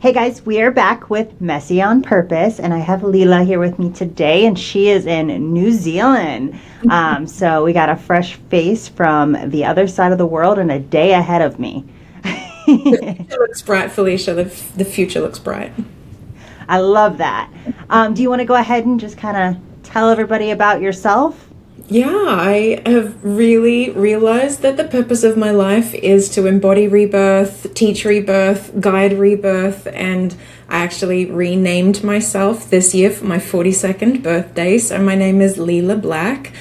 Hey guys, we are back with Messy on Purpose, and I have Leela here with me today, and she is in New Zealand. So we got a fresh face from the other side of the world and a day ahead of me. The future looks bright, Felicia. The future looks bright. I love that. Do you want to go ahead and just kind of tell everybody about yourself? Yeah, I have really realized that the purpose of my life is to embody rebirth, teach rebirth, guide rebirth, and I actually renamed myself this year for my 42nd birthday. So my name is Leela Black,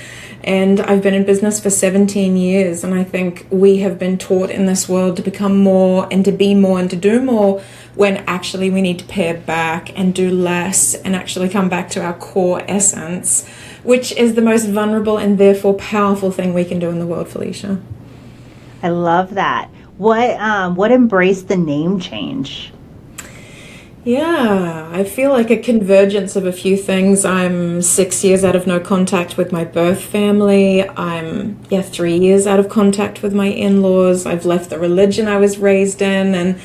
and I've been in business for 17 years. And I think we have been taught in this world to become more and to be more and to do more when actually we need to pare back and do less and actually come back to our core essence, which is the most vulnerable and therefore powerful thing we can do in the world, Felicia. I love that. What embraced the name change? Yeah, I feel like a convergence of a few things. I'm 6 years out of no contact with my birth family. I'm, 3 years out of contact with my in-laws. I've left the religion I was raised in and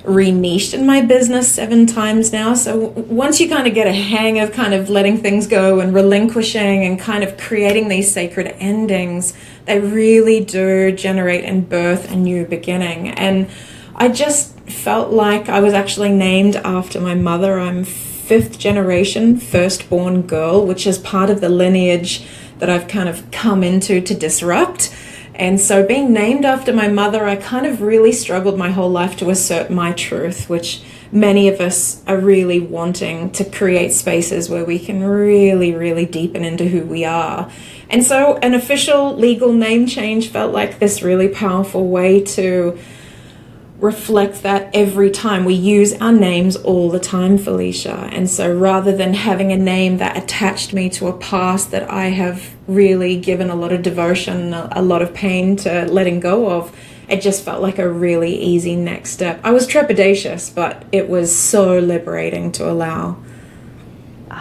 re-niched in my business 7 times now. So once you kind of get a hang of kind of letting things go and relinquishing and kind of creating these sacred endings, they really do generate and birth a new beginning. And I just felt like I was actually named after my mother. I'm fifth generation firstborn girl, which is part of the lineage that I've kind of come into to disrupt. And so being named after my mother, I kind of really struggled my whole life to assert my truth, which many of us are really wanting to create spaces where we can really, really deepen into who we are. And so an official legal name change felt like this really powerful way to reflect that every time we use our names all the time, Felicia. And so rather than having a name that attached me to a past that I have really given a lot of devotion, a lot of pain to letting go of, it just felt like a really easy next step. I was trepidatious, but it was so liberating to allow.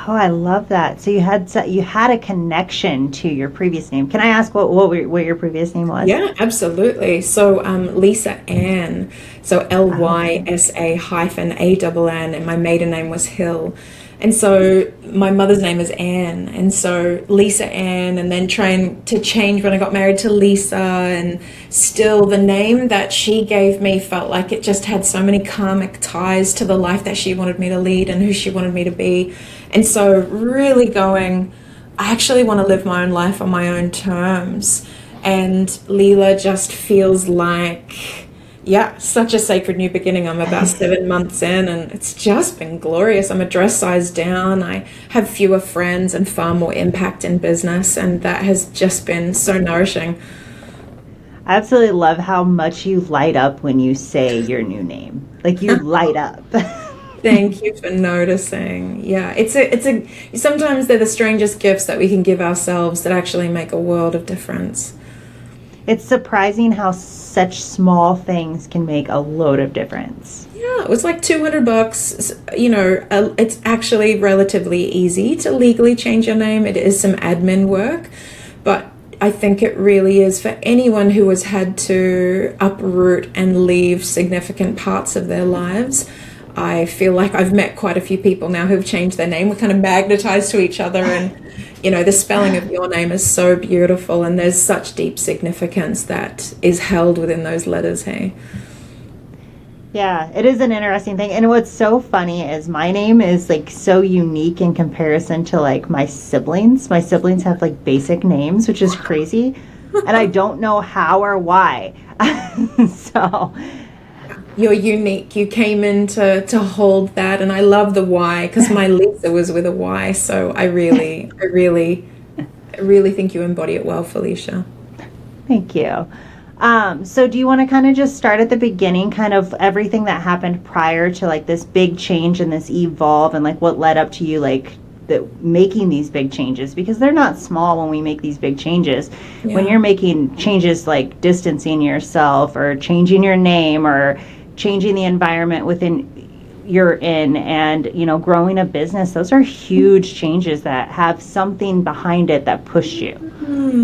Oh, I love that. So you had a connection to your previous name. Can I ask what your previous name was? Yeah, absolutely. So Lisa Ann, so Okay. Lysa hyphen Ann, and my maiden name was Hill. And so my mother's name is Anne, and so Lisa Ann, and then trying to change when I got married to Lisa, and still the name that she gave me felt like it just had so many karmic ties to the life that she wanted me to lead and who she wanted me to be. And so really going, I actually want to live my own life on my own terms. And Leela just feels like, yeah, such a sacred new beginning. I'm about 7 months in, and it's just been glorious. I'm a dress size down. I have fewer friends and far more impact in business, and that has just been so nourishing. I absolutely love how much you light up when you say your new name. Like you light up. Thank you for noticing. Yeah, sometimes they're the strangest gifts that we can give ourselves that actually make a world of difference. It's surprising how such small things can make a load of difference. Yeah, it was like $200. It's actually relatively easy to legally change your name. It is some admin work, but I think it really is for anyone who has had to uproot and leave significant parts of their lives. I feel like I've met quite a few people now who've changed their name. We're kind of magnetized to each other, and the spelling of your name is so beautiful, and there's such deep significance that is held within those letters, hey? Yeah, it is an interesting thing. And what's so funny is my name is like so unique in comparison to like my siblings. My siblings have like basic names, which is crazy. And I don't know how or why. So, You're unique. You came in to hold that, and I love the why because my Lisa was with a Y. So I really think you embody it well, Felicia. thank you. So do you want to kind of just start at the beginning, kind of everything that happened prior to like this big change and this evolve and like what led up to you like making these big changes because they're not small when we make these big changes. When Yeah. you're making changes like distancing yourself or changing your name or changing the environment within you're in and growing a business, those are huge changes that have something behind it that push you.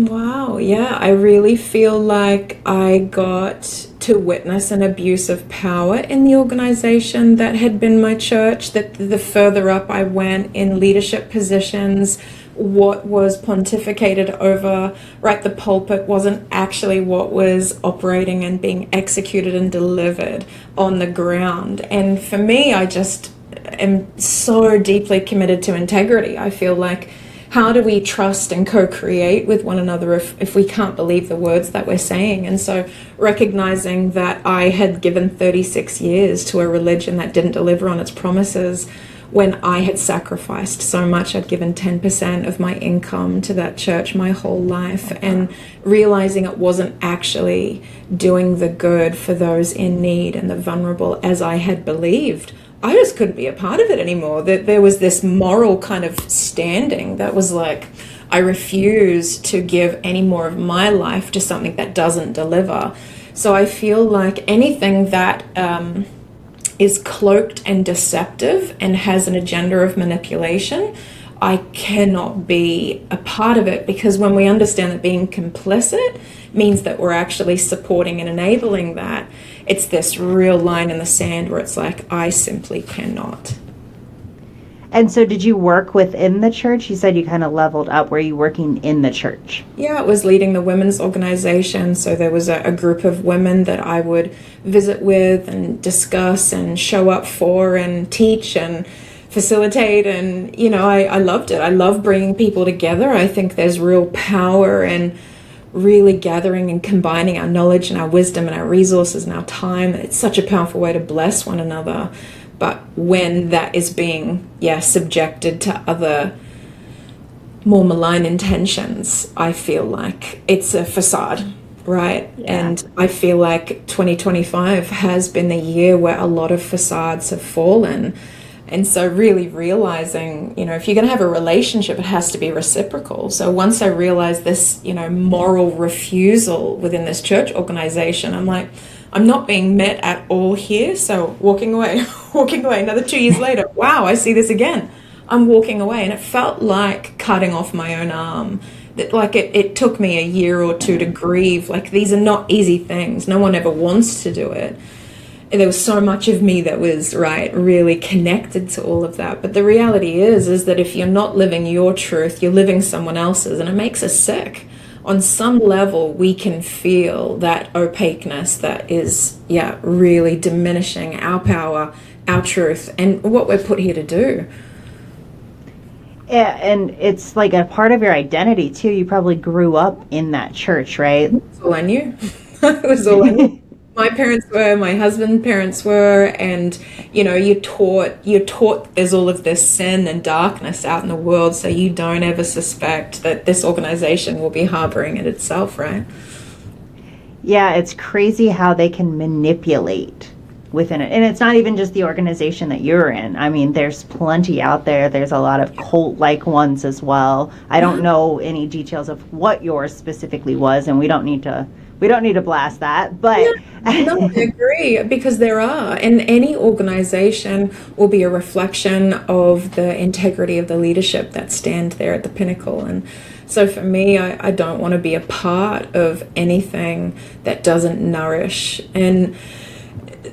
Wow. Yeah, I really feel like I got to witness an abuse of power in the organization that had been my church, that the further up I went in leadership positions, what was pontificated over, right, the pulpit wasn't actually what was operating and being executed and delivered on the ground. And for me, I just am so deeply committed to integrity. I feel like, how do we trust and co-create with one another if we can't believe the words that we're saying? And so recognizing that I had given 36 years to a religion that didn't deliver on its promises, when I had sacrificed so much. I'd given 10% of my income to that church my whole life, and realizing it wasn't actually doing the good for those in need and the vulnerable as I had believed. I just couldn't be a part of it anymore. That there was this moral kind of standing that was like, I refuse to give any more of my life to something that doesn't deliver. So I feel like anything that is cloaked and deceptive and has an agenda of manipulation, I cannot be a part of it, because when we understand that being complicit means that we're actually supporting and enabling that, it's this real line in the sand where it's like, I simply cannot. And so did you work within the church? You said you kind of leveled up. Were you working in the church? Yeah, it was leading the women's organization. So there was a group of women that I would visit with and discuss and show up for and teach and facilitate. And, you know, I loved it. I love bringing people together. I think there's real power in really gathering and combining our knowledge and our wisdom and our resources and our time. It's such a powerful way to bless one another. But when that is being, subjected to other more malign intentions, I feel like it's a facade, right? Yeah. And I feel like 2025 has been the year where a lot of facades have fallen. And so really realizing, you know, if you're going to have a relationship, it has to be reciprocal. So once I realized this, you know, moral refusal within this church organization, I'm like, I'm not being met at all here. So walking away, another 2 years later, wow, I see this again. I'm walking away. And it felt like cutting off my own arm. That, like, it took me a year or two to grieve. Like, these are not easy things. No one ever wants to do it. And there was so much of me that was, really connected to all of that. But the reality is that if you're not living your truth, you're living someone else's, and it makes us sick. On some level, we can feel that opaqueness that is, really diminishing our power, our truth, and what we're put here to do. Yeah, and it's like a part of your identity, too. You probably grew up in that church, right? That's all I knew. It was all I knew. My parents were, my husband's parents were, and, you know, you're taught there's all of this sin and darkness out in the world, so you don't ever suspect that this organization will be harboring it itself, right? Yeah, it's crazy how they can manipulate within it. And it's not even just the organization that you're in. I mean, there's plenty out there. There's a lot of cult-like ones as well. I don't know any details of what yours specifically was, and we don't need to blast that, but no, I agree, because there are, and any organization will be a reflection of the integrity of the leadership that stand there at the pinnacle. And so for me, I don't want to be a part of anything that doesn't nourish. And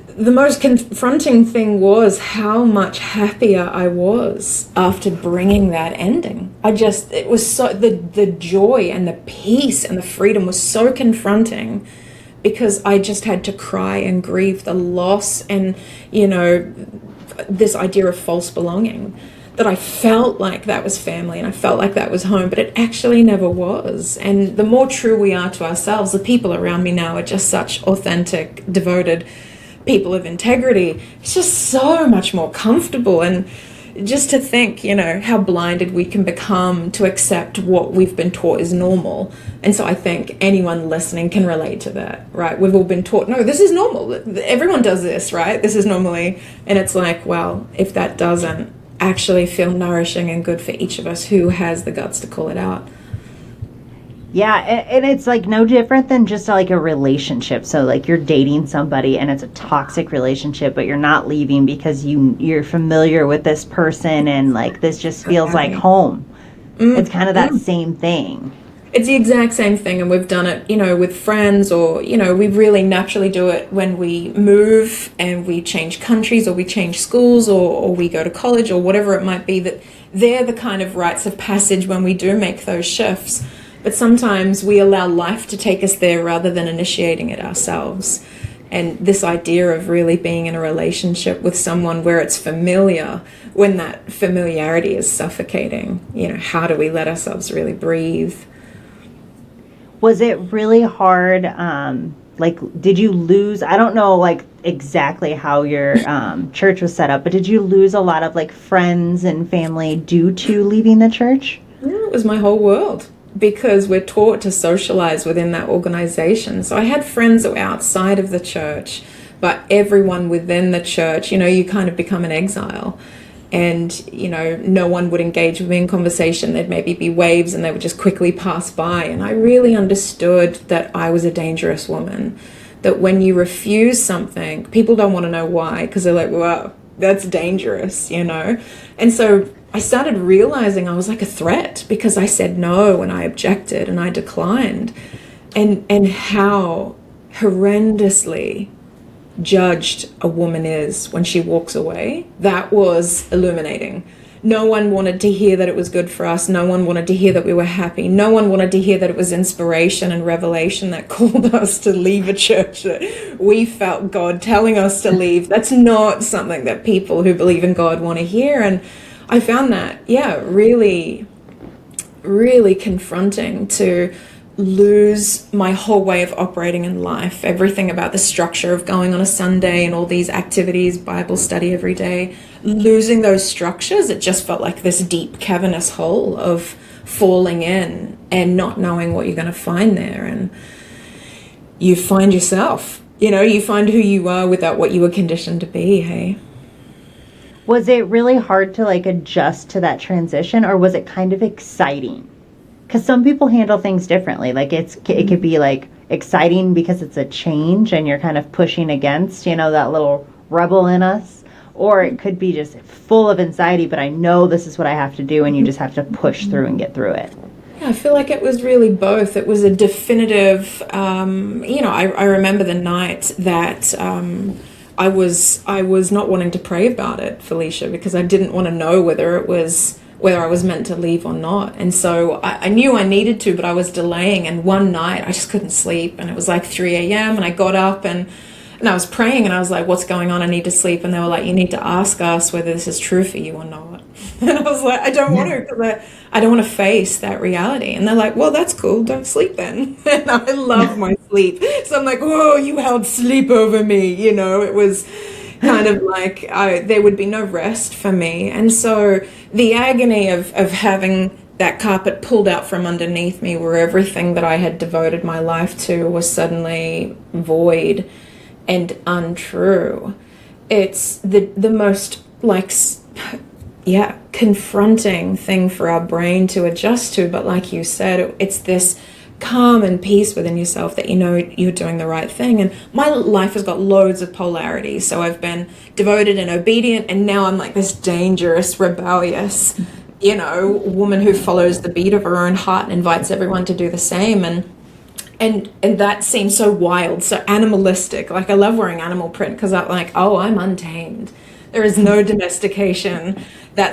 the most confronting thing was how much happier I was after bringing that ending. It was so, the joy and the peace and the freedom was so confronting, because I just had to cry and grieve the loss and, you know, this idea of false belonging, that I felt like that was family and I felt like that was home, but it actually never was. And the more true we are to ourselves, the people around me now are just such authentic, devoted people of integrity. It's just so much more comfortable. And just to think, you know, how blinded we can become to accept what we've been taught is normal. And so I think anyone listening can relate to that, right? We've all been taught, no, this is normal. Everyone does this, right? This is normally. And it's like, well, if that doesn't actually feel nourishing and good for each of us, who has the guts to call it out? Yeah, and it's like no different than just like a relationship. So like you're dating somebody and it's a toxic relationship, but you're not leaving because you're familiar with this person and like this just feels like home. It's kind of that same thing. It's the exact same thing, and we've done it, with friends, or, we really naturally do it when we move and we change countries or we change schools, or we go to college or whatever it might be, that they're the kind of rites of passage when we do make those shifts. But sometimes we allow life to take us there rather than initiating it ourselves. And this idea of really being in a relationship with someone where it's familiar, when that familiarity is suffocating, how do we let ourselves really breathe? Was it really hard? Like, did you lose? I don't know, like, exactly how your church was set up, but did you lose a lot of, like, friends and family due to leaving the church? Yeah, it was my whole world, because we're taught to socialize within that organization. So I had friends that were outside of the church, but everyone within the church, you kind of become an exile. And, no one would engage with me in conversation. There'd maybe be waves and they would just quickly pass by. And I really understood that I was a dangerous woman. That when you refuse something, people don't want to know why, because they're like, wow, that's dangerous, And so I started realizing I was like a threat, because I said no and I objected and I declined. And how horrendously judged a woman is when she walks away. That was illuminating. No one wanted to hear that it was good for us. No one wanted to hear that we were happy. No one wanted to hear that it was inspiration and revelation that called us to leave a church that we felt God telling us to leave. That's not something that people who believe in God want to hear. And I found that, really, really confronting to lose my whole way of operating in life, everything about the structure of going on a Sunday and all these activities, Bible study every day, losing those structures. It just felt like this deep cavernous hole of falling in and not knowing what you're going to find there. And you find yourself, you find who you are without what you were conditioned to be. Hey, Was it really hard to, like, adjust to that transition, or was it kind of exciting? Because some people handle things differently. Like, it could be like exciting because it's a change and you're kind of pushing against, that little rebel in us. Or it could be just full of anxiety, but I know this is what I have to do, and you just have to push through and get through it. Yeah, I feel like it was really both. It was a definitive, I remember the night that I was not wanting to pray about it, Felicia, because I didn't want to know whether I was meant to leave or not. And so I knew I needed to, but I was delaying. And one night I just couldn't sleep, and it was like 3 a.m. and I got up and I was praying, and I was like, what's going on? I need to sleep. And they were like, you need to ask us whether this is true for you or not. And I was like, I don't want to, because I don't want to face that reality. And they're like, well, that's cool. Don't sleep then. And I love my sleep. So I'm like, whoa, you held sleep over me. It was kind of like there would be no rest for me. And so the agony of having that carpet pulled out from underneath me, where everything that I had devoted my life to was suddenly void and untrue. It's the most, like, confronting thing for our brain to adjust to. But like you said, it's this calm and peace within yourself that you're doing the right thing. And my life has got loads of polarity. So I've been devoted and obedient, and now I'm like this dangerous, rebellious, woman who follows the beat of her own heart and invites everyone to do the same. And that seems so wild, so animalistic. Like, I love wearing animal print, because I'm like, oh, I'm untamed. There is no domestication that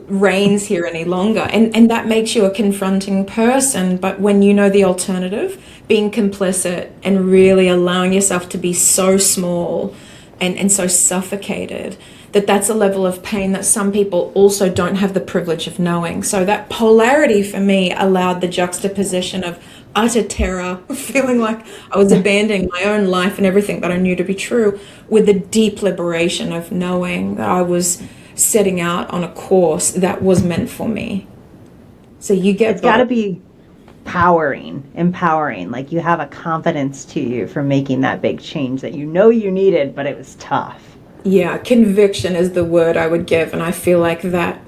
reigns here any longer. And that makes you a confronting person. But when you know the alternative, being complicit and really allowing yourself to be so small and so suffocated, that's a level of pain that some people also don't have the privilege of knowing. So that polarity for me allowed the juxtaposition of utter terror, feeling like I was abandoning my own life and everything that I knew to be true, with the deep liberation of knowing that I was setting out on a course that was meant for me. So you get It's got to be empowering. Like, you have a confidence to you for making that big change that you needed, but it was tough. Yeah, conviction is the word I would give. And I feel like that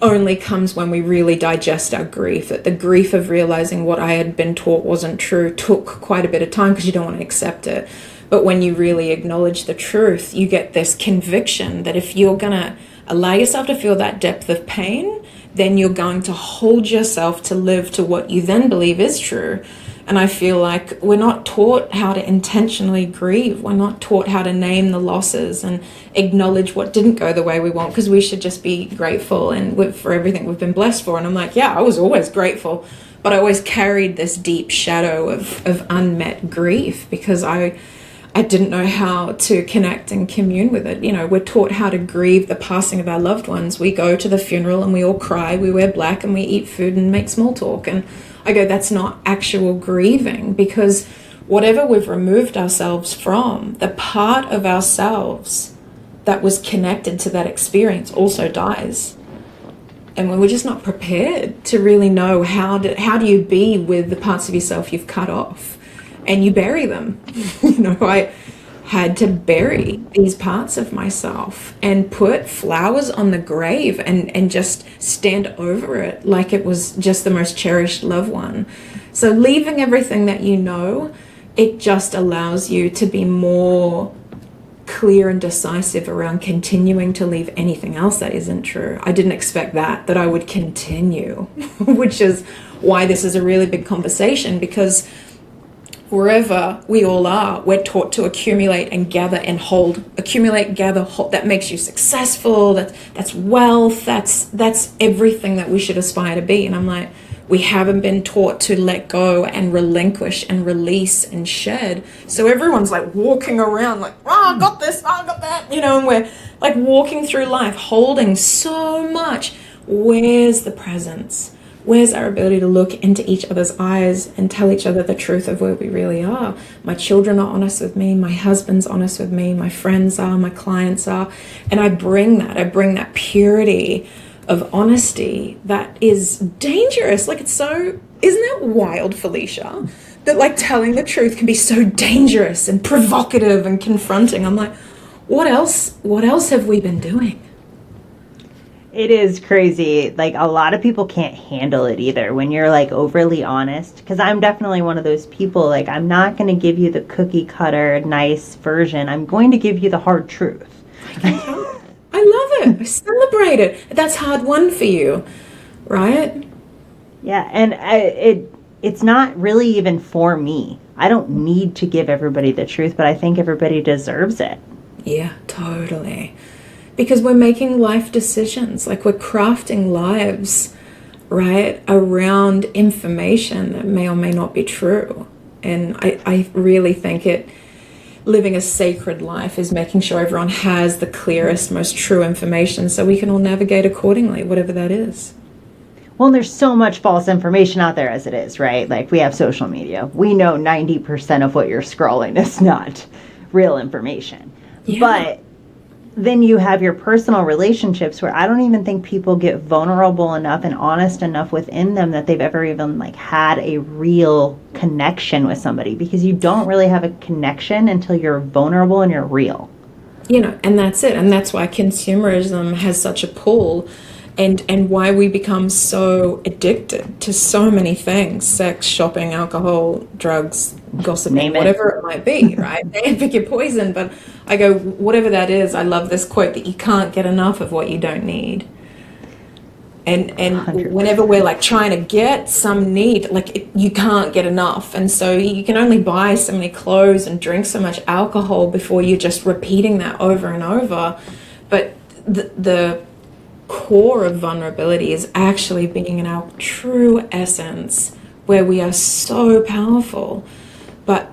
only comes when we really digest our grief. That the grief of realizing what I had been taught wasn't true took quite a bit of time, because you don't want to accept it. But when you really acknowledge the truth, you get this conviction that if you're going to allow yourself to feel that depth of pain, then you're going to hold yourself to live to what you then believe is true. And I feel like we're not taught how to intentionally grieve. We're not taught how to name the losses and acknowledge what didn't go the way we want, because we should just be grateful and for everything we've been blessed for. And I'm like, yeah, I was always grateful, but I always carried this deep shadow of unmet grief because I didn't know how to connect and commune with it. You know, we're taught how to grieve the passing of our loved ones. We go to the funeral and we all cry, we wear black and we eat food and make small talk. And I go, that's not actual grieving, because whatever we've removed ourselves from, the part of ourselves that was connected to that experience also dies. And when we're just not prepared to really know how do you be with the parts of yourself you've cut off, and you bury them. You know, I had to bury these parts of myself and put flowers on the grave and just stand over it like it was just the most cherished loved one. So leaving everything that you know, it just allows you to be more clear and decisive around continuing to leave anything else that isn't true. I didn't expect that I would continue, which is why this is a really big conversation, because wherever we all are, we're taught to accumulate and gather and hold. Accumulate, gather, hold. That makes you successful. That's wealth. That's everything that we should aspire to be. And I'm like, we haven't been taught to let go and relinquish and release and shed. So everyone's like walking around like, oh, I got this, oh, I got that, you know, and we're like walking through life holding so much. Where's the presence? Where's our ability to look into each other's eyes and tell each other the truth of where we really are? My children are honest with me. My husband's honest with me. My friends are. My clients are. And I bring that purity of honesty that is dangerous. Like, it's so, isn't that wild, Felicia? That like telling the truth can be so dangerous and provocative and confronting. I'm like, what else have we been doing? It is crazy. Like, a lot of people can't handle it either when you're like overly honest. Because I'm definitely one of those people. Like, I'm not going to give you the cookie cutter nice version. I'm going to give you the hard truth. I love it. I celebrate it. That's hard won for you, right? Yeah, and it's not really even for me. I don't need to give everybody the truth, but I think everybody deserves it. Yeah, totally. Because we're making life decisions, like we're crafting lives, right, around information that may or may not be true. And I really think living a sacred life is making sure everyone has the clearest, most true information so we can all navigate accordingly, whatever that is. Well, there's so much false information out there as it is, right? Like, we have social media. We know 90% of what you're scrolling is not real information. Yeah. But then you have your personal relationships where I don't even think people get vulnerable enough and honest enough within them that they've ever even like had a real connection with somebody, because you don't really have a connection until you're vulnerable and you're real. You know, and that's it. And that's why consumerism has such a pull, and why we become so addicted to so many things: sex, shopping, alcohol, drugs, gossiping, whatever it might be, right? Pick your poison. But I go, whatever that is, I love this quote that you can't get enough of what you don't need. And 100%. Whenever we're like trying to get some need, like you can't get enough. And so you can only buy so many clothes and drink so much alcohol before you're just repeating that over and over. But the core of vulnerability is actually being in our true essence, where we are so powerful, but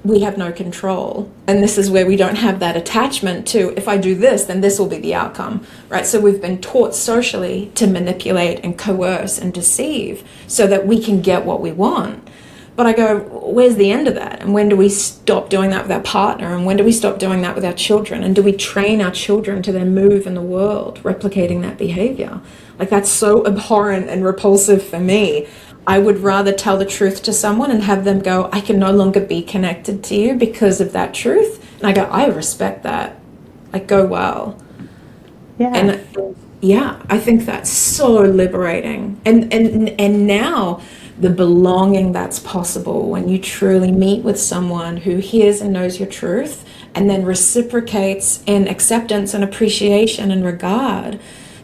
we have no control. And this is where we don't have that attachment to, if I do this, then this will be the outcome, right? So we've been taught socially to manipulate and coerce and deceive so that we can get what we want. But I go, where's the end of that? And when do we stop doing that with our partner? And when do we stop doing that with our children? And do we train our children to then move in the world, replicating that behavior? Like, that's so abhorrent and repulsive for me. I would rather tell the truth to someone and have them go, I can no longer be connected to you because of that truth. And I go, I respect that. Like, go well. Yeah. And yeah, I think that's so liberating. And now the belonging that's possible when you truly meet with someone who hears and knows your truth and then reciprocates in acceptance and appreciation and regard,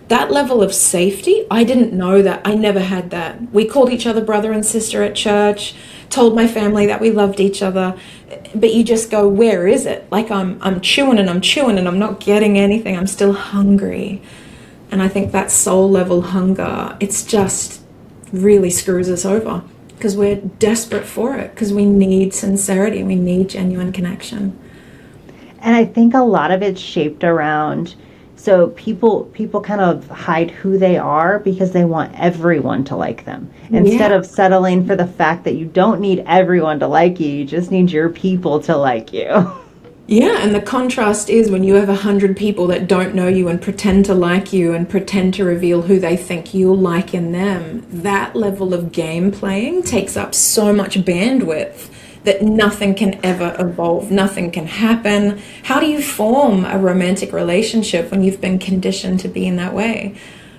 that level of safety, I didn't know that. I never had that. We called each other brother and sister at church, told my family that we loved each other. But you just go, where is it? Like I'm chewing and I'm chewing and I'm not getting anything. I'm still hungry. And I think that soul level hunger, it's just really screws us over because we're desperate for it, because we need sincerity, we need genuine connection. And I think a lot of it's shaped around, so people kind of hide who they are because they want everyone to like them. Instead Yeah. of settling for the fact that you don't need everyone to like you just need your people to like you. Yeah, and the contrast is when you have 100 people that don't know you and pretend to like you and pretend to reveal who they think you'll like in them, that level of game playing takes up so much bandwidth that nothing can ever evolve, nothing can happen. How do you form a romantic relationship when you've been conditioned to be in that way,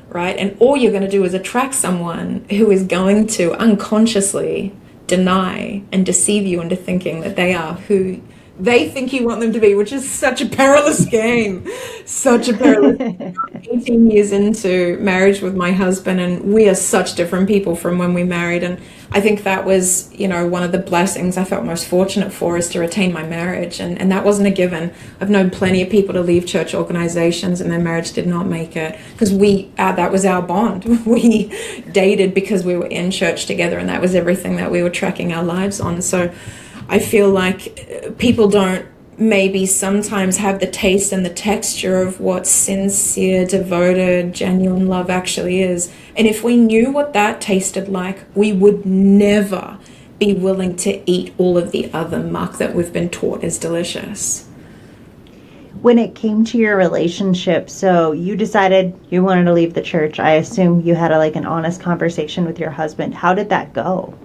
right? And all you're going to do is attract someone who is going to unconsciously deny and deceive you into thinking that they are who they think you want them to be, which is such a perilous game. Such a perilous 18 years into marriage with my husband, and we are such different people from when we married. And I think that was, one of the blessings I felt most fortunate for, is to retain my marriage. And that wasn't a given. I've known plenty of people to leave church organizations and their marriage did not make it because that was our bond. We dated because we were in church together, and that was everything that we were tracking our lives on. So I feel like people don't maybe sometimes have the taste and the texture of what sincere, devoted, genuine love actually is. And if we knew what that tasted like, we would never be willing to eat all of the other muck that we've been taught is delicious. When it came to your relationship, so you decided you wanted to leave the church. I assume you had an honest conversation with your husband. How did that go?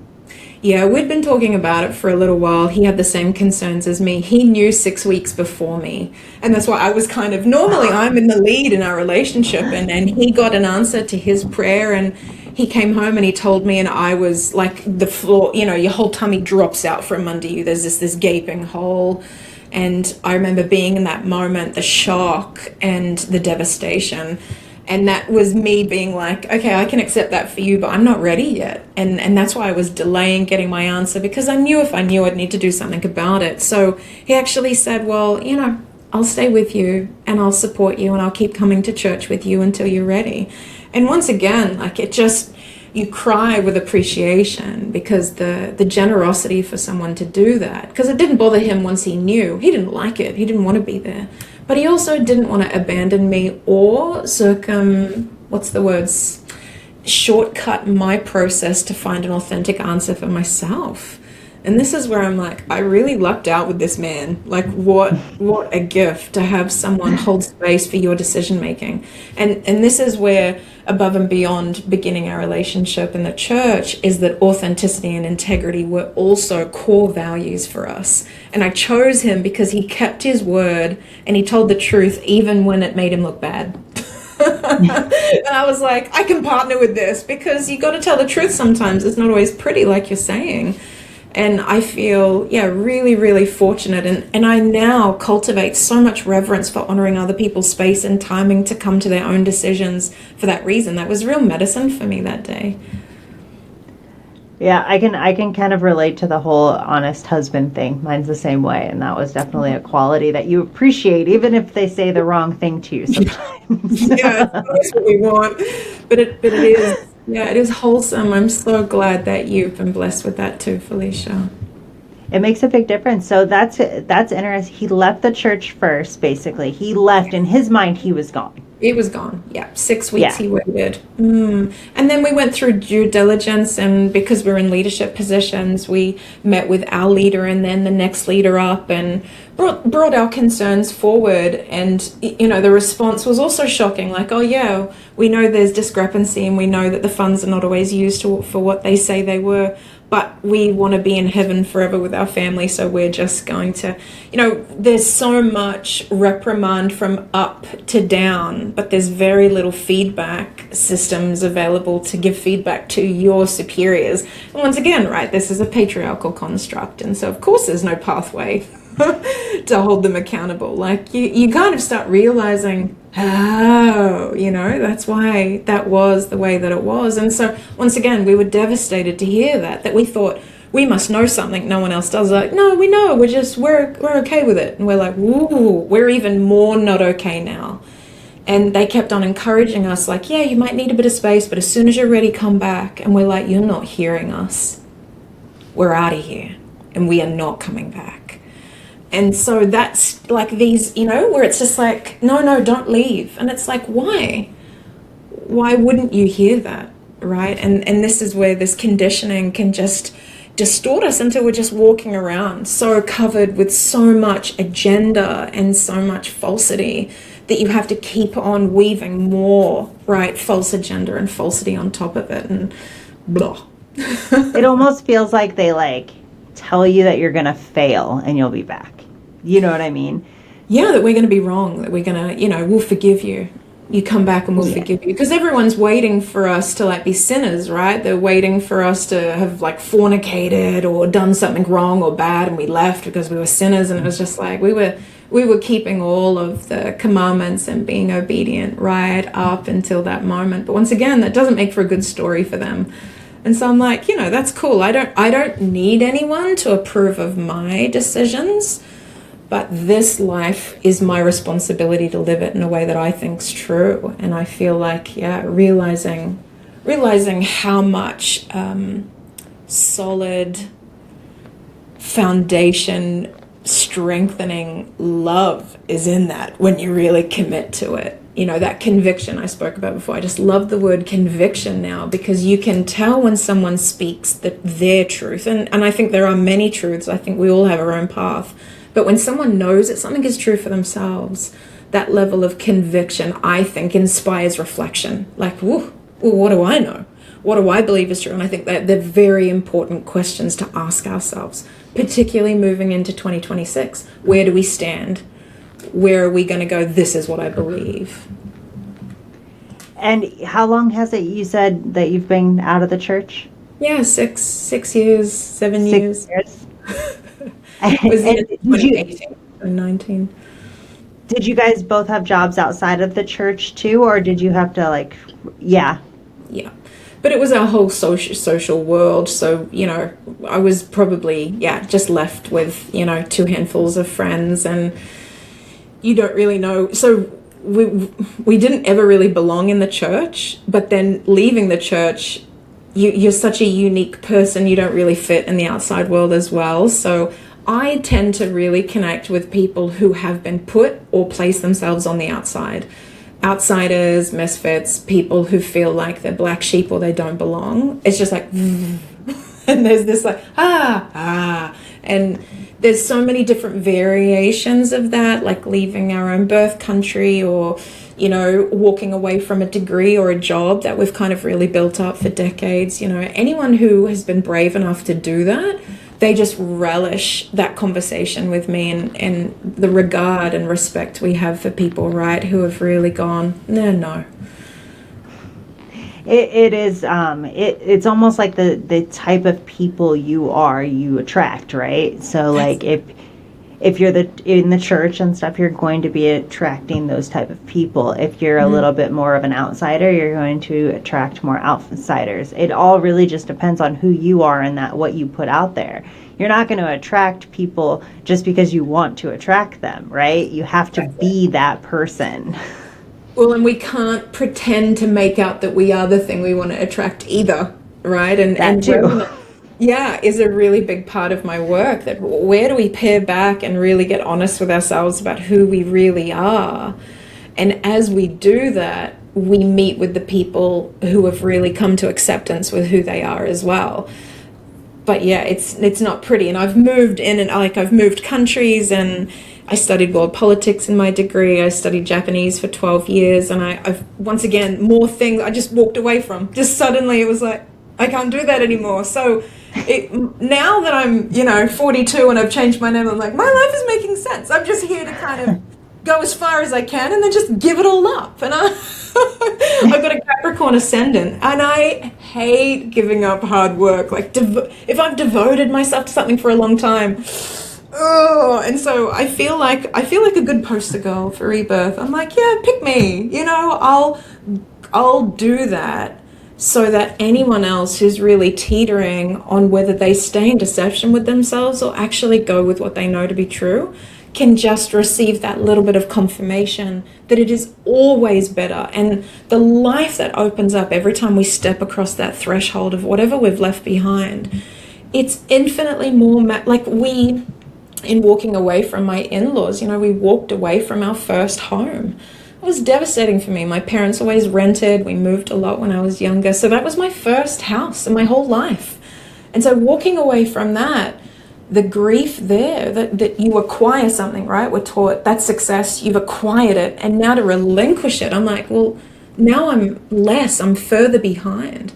Yeah, we'd been talking about it for a little while. He had the same concerns as me. He knew 6 weeks before me. And that's why I was normally I'm in the lead in our relationship. And he got an answer to his prayer. And he came home and he told me, and I was like, the floor, your whole tummy drops out from under you. There's this gaping hole. And I remember being in that moment, the shock and the devastation. And that was me being like, okay, I can accept that for you, but I'm not ready yet. And that's why I was delaying getting my answer, because I knew if I knew, I'd need to do something about it. So he actually said, well, I'll stay with you and I'll support you and I'll keep coming to church with you until you're ready. And once again, you cry with appreciation, because the generosity for someone to do that, because it didn't bother him once he knew. He didn't like it. He didn't want to be there. But he also didn't want to abandon me or shortcut my process to find an authentic answer for myself. And this is where I'm like, I really lucked out with this man. Like, what a gift to have someone hold space for your decision making. And this is where, above and beyond beginning our relationship in the church, is that authenticity and integrity were also core values for us. And I chose him because he kept his word and he told the truth even when it made him look bad. And I was like, I can partner with this, because you got to tell the truth sometimes. It's not always pretty, like you're saying. And I feel, really, really fortunate. And I now cultivate so much reverence for honoring other people's space and timing to come to their own decisions for that reason. That was real medicine for me that day. Yeah, I can kind of relate to the whole honest husband thing. Mine's the same way, and that was definitely a quality that you appreciate, even if they say the wrong thing to you sometimes. Yeah, it's always what we want. But it is, it is wholesome. I'm so glad that you've been blessed with that too, Felicia. It makes a big difference. So that's interesting. He left the church first, basically. He left. In his mind, he was gone. He was gone. Yeah, 6 weeks Yeah. he waited. And then we went through due diligence, and because we're in leadership positions, we met with our leader and then the next leader up, and brought our concerns forward. And the response was also shocking. Like, oh yeah, we know there's discrepancy, and we know that the funds are not always used for what they say they were. But we want to be in heaven forever with our family, so we're just going to, there's so much reprimand from up to down, but there's very little feedback systems available to give feedback to your superiors. And once again, right, this is a patriarchal construct, and so of course there's no pathway to hold them accountable. Like, you kind of start realizing oh, that's why that was the way that it was. And so once again, we were devastated to hear that we thought we must know something no one else does. Like, no, we know, we're okay with it. And we're like, ooh, we're even more not okay now. And they kept on encouraging us, like, yeah, you might need a bit of space, but as soon as you're ready, come back. And we're like, you're not hearing us. We're out of here. And we are not coming back. And so that's like these, where it's just like, no, don't leave. And it's like, why? Why wouldn't you hear that, right? And this is where this conditioning can just distort us until we're just walking around so covered with so much agenda and so much falsity that you have to keep on weaving more, right, false agenda and falsity on top of it, and blah. It almost feels like they like tell you that you're gonna fail and you'll be back. You know what I mean? Yeah, that we're going to be wrong, that we're going to, we'll forgive you. You come back and we'll forgive you. Because everyone's waiting for us to like be sinners, right? They're waiting for us to have like fornicated or done something wrong or bad, and we left because we were sinners. And it was just like we were keeping all of the commandments and being obedient right up until that moment. But once again, that doesn't make for a good story for them. And so I'm like, that's cool. I don't need anyone to approve of my decisions. But this life is my responsibility to live it in a way that I think's true. And I feel like, realizing how much solid foundation strengthening love is in that when you really commit to it. That conviction I spoke about before. I just love the word conviction now, because you can tell when someone speaks that their truth, and I think there are many truths. I think we all have our own path. But when someone knows that something is true for themselves, that level of conviction, I think, inspires reflection. Like, well, what do I know? What do I believe is true? And I think that they're very important questions to ask ourselves, particularly moving into 2026. Where do we stand? Where are we going to go? This is what I believe. And how long has it, you said, that you've been out of the church? Yeah, 6 years, 7 years. It was in 2018 or 19. Did you guys both have jobs outside of the church too, or did you have to Yeah. But it was our whole social world. So, I was probably, just left with, 2 handfuls of friends, and you don't really know. So we didn't ever really belong in the church, but then leaving the church, you're such a unique person, you don't really fit in the outside world as well. So I tend to really connect with people who have been put or placed themselves on the outside. Outsiders, misfits, people who feel like they're black sheep or they don't belong. It's just like, and there's this like, and there's so many different variations of that, like leaving our own birth country, or, walking away from a degree or a job that we've kind of really built up for decades. Anyone who has been brave enough to do that, they just relish that conversation with me, and the regard and respect we have for people, right, who have really gone, no. It is, it's almost like the type of people you attract, right? So like if you're in the church and stuff, you're going to be attracting those type of people. If you're a little bit more of an outsider, you're going to attract more outsiders. It all really just depends on who you are and what you put out there. You're not going to attract people just because you want to attract them, right? You have to be that person. Well, and we can't pretend to make out that we are the thing we want to attract either, right? And too. Is a really big part of my work. That where do we pare back and really get honest with ourselves about who we really are? And as we do that, we meet with the people who have really come to acceptance with who they are as well. But it's not pretty. And I've moved in, and I've moved countries, and I studied world politics in my degree. I studied Japanese for 12 years, and I've once again more things I just walked away from. Just suddenly it was like, I can't do that anymore. So now that I'm 42 and I've changed my name, I'm like, my life is making sense. I'm just here to kind of go as far as I can and then just give it all up. And I've got a Capricorn ascendant, and I hate giving up hard work. Like if I've devoted myself to something for a long time, oh, and so I feel like a good poster girl for rebirth. I'm like, yeah, pick me. I'll do that so that anyone else who's really teetering on whether they stay in deception with themselves or actually go with what they know to be true can just receive that little bit of confirmation that it is always better. And the life that opens up every time we step across that threshold of whatever we've left behind, it's infinitely more like we, in walking away from my in-laws, we walked away from our first home. It was devastating for me. My parents always rented. We moved a lot when I was younger. So that was my first house in my whole life. And so walking away from that, the grief there, that you acquire something, right? We're taught that's success, you've acquired it. And now to relinquish it, I'm like, well, now I'm further behind.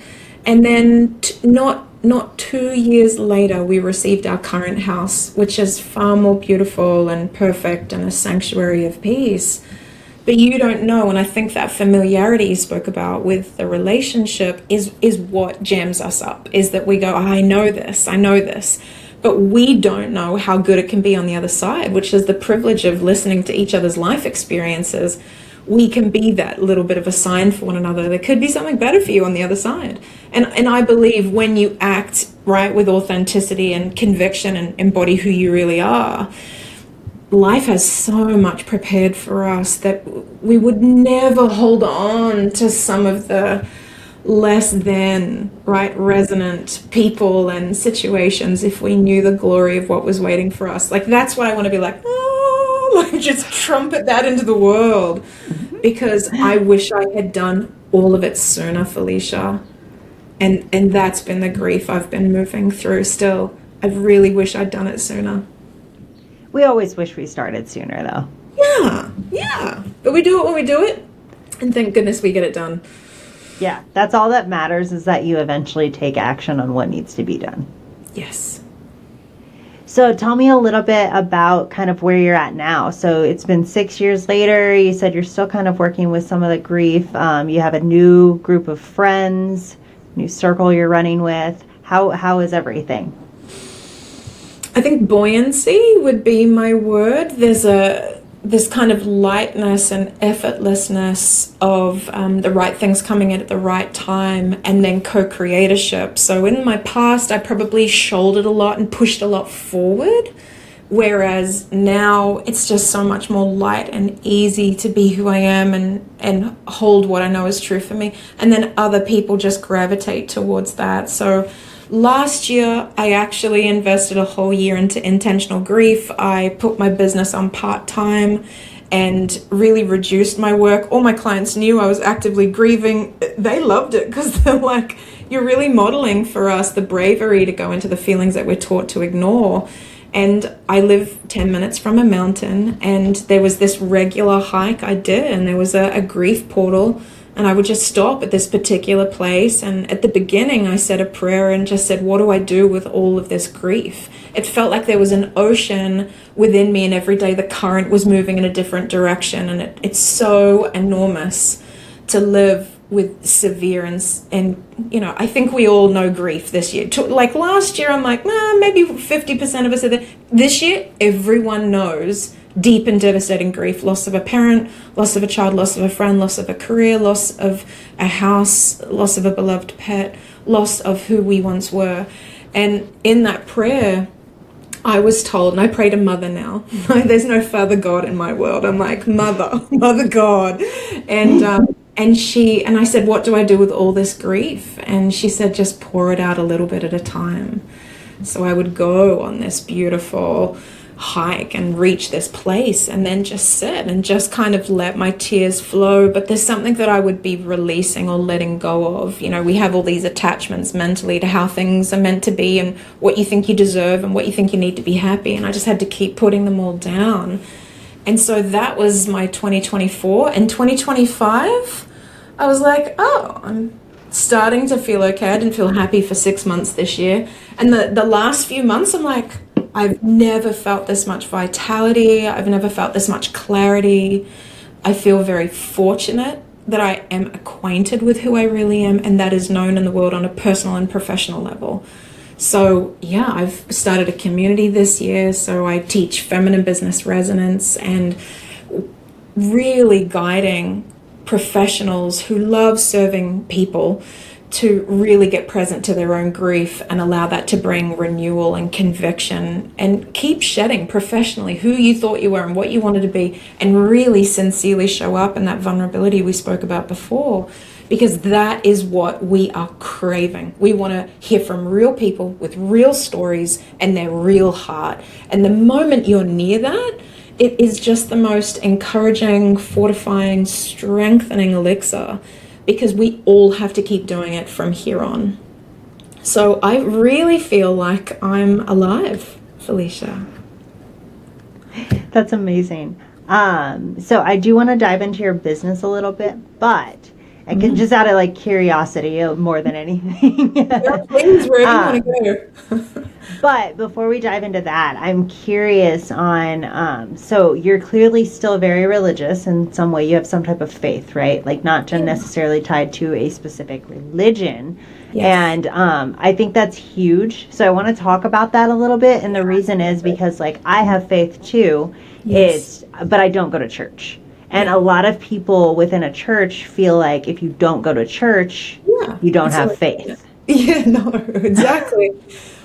And then not 2 years later, we received our current house, which is far more beautiful and perfect and a sanctuary of peace. But you don't know, and I think that familiarity you spoke about with the relationship is what jams us up, is that we go, oh, I know this. But we don't know how good it can be on the other side, which is the privilege of listening to each other's life experiences. We can be that little bit of a sign for one another. There could be something better for you on the other side. And I believe when you act right with authenticity and conviction and embody who you really are, life has so much prepared for us that we would never hold on to some of the less than right resonant people and situations if we knew the glory of what was waiting for us. Like, that's what I want to be like, oh, like just trumpet that into the world, because I wish I had done all of it sooner, Felicia. And that's been the grief I've been moving through still. I really wish I'd done it sooner. We always wish we started sooner, though. Yeah. But we do it when we do it, and thank goodness we get it done. Yeah, that's all that matters, is that you eventually take action on what needs to be done. Yes. So tell me a little bit about kind of where you're at now. So it's been 6 years later. You said you're still kind of working with some of the grief. You have a new group of friends, new circle you're running with. How is everything? I think buoyancy would be my word. There's this kind of lightness and effortlessness of the right things coming in at the right time, and then co-creatorship. So in my past, I probably shouldered a lot and pushed a lot forward, whereas now it's just so much more light and easy to be who I am and hold what I know is true for me. And then other people just gravitate towards that. So last year, I actually invested a whole year into intentional grief. I put my business on part-time and really reduced my work. All my clients knew I was actively grieving. They loved it because they're like, you're really modeling for us the bravery to go into the feelings that we're taught to ignore. And I live 10 minutes from a mountain, and there was this regular hike I did, and there was a grief portal. And I would just stop at this particular place. And at the beginning, I said a prayer and just said, what do I do with all of this grief? It felt like there was an ocean within me, and every day the current was moving in a different direction. And it's so enormous to live with severe and I think we all know grief this year. Like last year, I'm like, maybe 50% of us are there. This year, everyone knows deep and devastating grief: loss of a parent, loss of a child, loss of a friend, loss of a career, loss of a house, loss of a beloved pet, loss of who we once were. And in that prayer, I was told, and I pray to Mother now. There's no Father God in my world. I'm like, Mother God. And I said, what do I do with all this grief? And she said, just pour it out a little bit at a time. So I would go on this beautiful hike and reach this place and then just sit and just kind of let my tears flow. But there's something that I would be releasing or letting go of. We have all these attachments mentally to how things are meant to be and what you think you deserve and what you think you need to be happy. And I just had to keep putting them all down. And so that was my 2024. And 2025, I was like, oh, I'm starting to feel okay. I didn't feel happy for 6 months this year. And the last few months, I'm like, I've never felt this much vitality. I've never felt this much clarity. I feel very fortunate that I am acquainted with who I really am, and that is known in the world on a personal and professional level. So yeah, I've started a community this year. So I teach feminine business resonance and really guiding professionals who love serving people to really get present to their own grief and allow that to bring renewal and conviction and keep shedding professionally who you thought you were and what you wanted to be, and really sincerely show up in that vulnerability we spoke about before, because that is what we are craving. We want to hear from real people with real stories and their real heart. And the moment you're near that, it is just the most encouraging, fortifying, strengthening elixir, because we all have to keep doing it from here on. So I really feel like I'm alive, Felicia. That's amazing. So I do want to dive into your business a little bit, but I can just out of like curiosity more than anything. Yeah, please, where do you want to go? But before we dive into that, I'm curious on, so you're clearly still very religious in some way. You have some type of faith, right? Like not necessarily tied to a specific religion. Yes. And I think that's huge. So I want to talk about that a little bit. And the reason is because like I have faith too, Yes. but I don't go to church. And a lot of people within a church feel like if you don't go to church, you don't have faith. Yeah, no, exactly.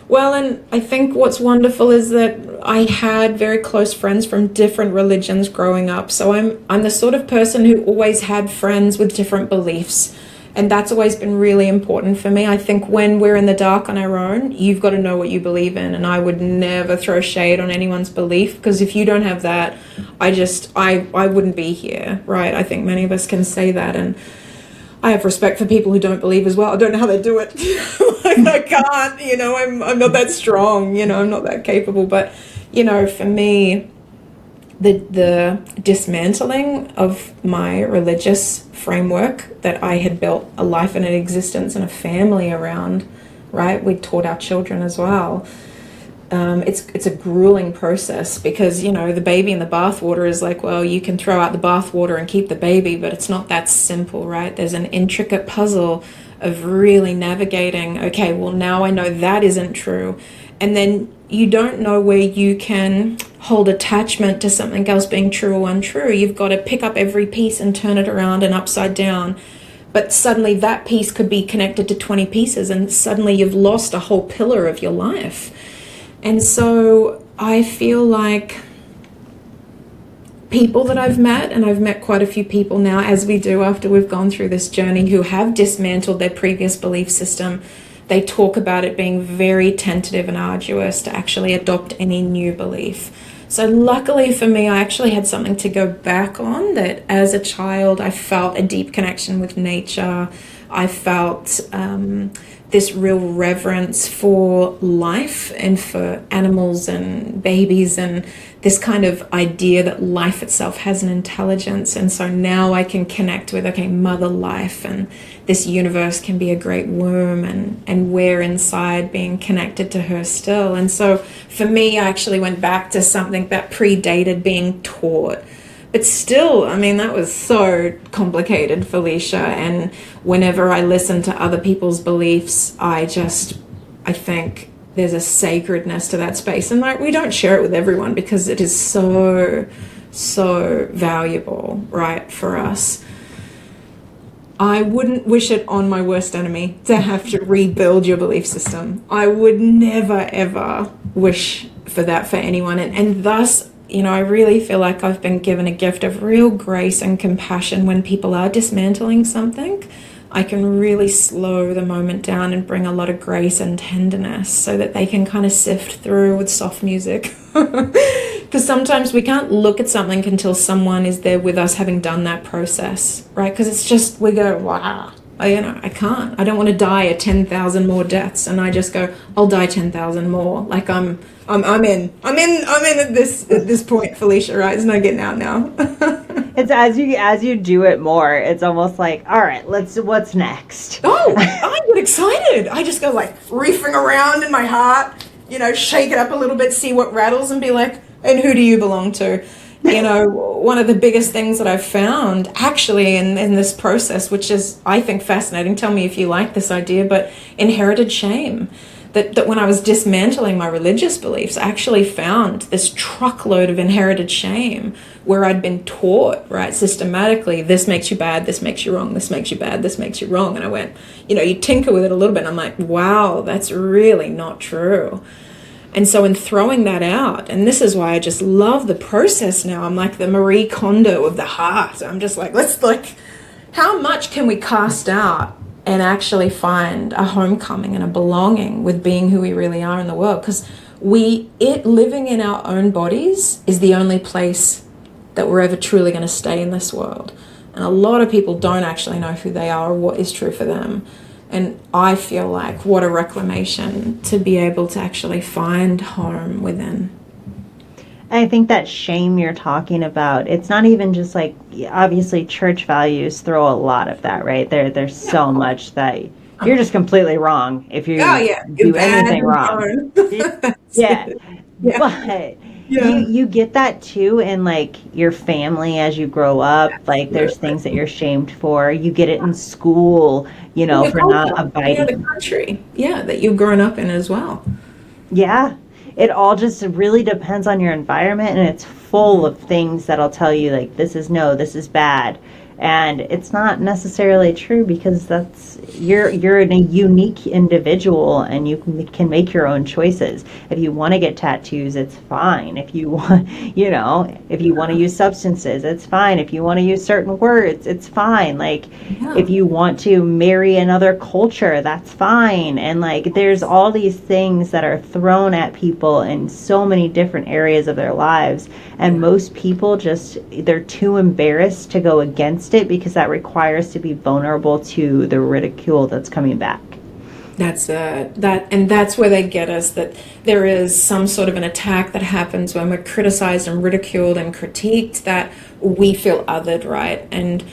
Well, and I think what's wonderful is that I had very close friends from different religions growing up. So I'm the sort of person who always had friends with different beliefs. And that's always been really important for me. I think when we're in the dark on our own, you've got to know what you believe in. And I would never throw shade on anyone's belief, because if you don't have that, I wouldn't be here, right? I think many of us can say that. And I have respect for people who don't believe as well. I don't know how they do it. Like, I can't, I'm not that strong, I'm not that capable. But, for me, the dismantling of my religious framework that I had built a life and an existence and a family around, right? We taught our children as well. It's a grueling process, because the baby in the bathwater is like, well, you can throw out the bathwater and keep the baby, but it's not that simple, right? There's an intricate puzzle of really navigating, okay, well, now I know that isn't true, and then you don't know where you can hold attachment to something else being true or untrue. You've got to pick up every piece and turn it around and upside down, but suddenly that piece could be connected to 20 pieces, and suddenly you've lost a whole pillar of your life. And so I feel like people that I've met, and I've met quite a few people now, as we do after we've gone through this journey, who have dismantled their previous belief system, they talk about it being very tentative and arduous to actually adopt any new belief. So luckily for me, I actually had something to go back on, that as a child, I felt a deep connection with nature. I felt this real reverence for life and for animals and babies, and this kind of idea that life itself has an intelligence. And so now I can connect with, okay, mother life, and this universe can be a great womb, and we're inside being connected to her still. And so for me, I actually went back to something that predated being taught. But still, I mean, that was so complicated, Felicia. And whenever I listen to other people's beliefs, I think there's a sacredness to that space. And like, we don't share it with everyone because it is so, so valuable, right, for us. I wouldn't wish it on my worst enemy to have to rebuild your belief system. I would never, ever wish for that for anyone. And thus, I really feel like I've been given a gift of real grace and compassion when people are dismantling something. I can really slow the moment down and bring a lot of grace and tenderness so that they can kind of sift through with soft music. Because sometimes we can't look at something until someone is there with us having done that process, right? Because it's just, we go, wow, I can't. I don't want to die at 10,000 more deaths. And I just go, I'll die 10,000 more. Like I'm in at this point, Felicia, right? It's not getting out now. It's as you do it more, it's almost like, all right, what's next? Oh, I get excited. I just go like reefing around in my heart, shake it up a little bit, see what rattles, and be like, and who do you belong to? One of the biggest things that I've found actually in this process, which is, I think, fascinating, tell me if you like this idea, but inherited shame. that when I was dismantling my religious beliefs, I actually found this truckload of inherited shame where I'd been taught, right, systematically, this makes you bad, this makes you wrong, this makes you bad, this makes you wrong. And I went, you tinker with it a little bit, and I'm like, wow, that's really not true. And so in throwing that out, and this is why I just love the process now. I'm like the Marie Kondo of the heart. I'm just like, how much can we cast out and actually find a homecoming and a belonging with being who we really are in the world? Because living in our own bodies is the only place that we're ever truly going to stay in this world. And a lot of people don't actually know who they are or what is true for them. And I feel like what a reclamation to be able to actually find home within. I think that shame you're talking about, it's not even just like, obviously church values throw a lot of that, right? There's so much that you're just completely wrong if you do anything wrong. Yeah. Yeah. But Yeah. you get that too in like your family as you grow up. Like there's things that you're shamed for. You get it in school, for not abiding. The country, that you've grown up in as well. Yeah. It all just really depends on your environment, and it's full of things that'll tell you like this is bad. And it's not necessarily true because you're a unique individual and you can make your own choices. If you want to get tattoos, it's fine. If you want, if you want to use substances, it's fine. If you want to use certain words, it's fine. Like if you want to marry another culture, that's fine. And like there's all these things that are thrown at people in so many different areas of their lives. And most people they're too embarrassed to go against it because that requires to be vulnerable to the ridicule that's coming back. That's that's where they get us, that there is some sort of an attack that happens when we're criticized and ridiculed and critiqued, that we feel othered, right? And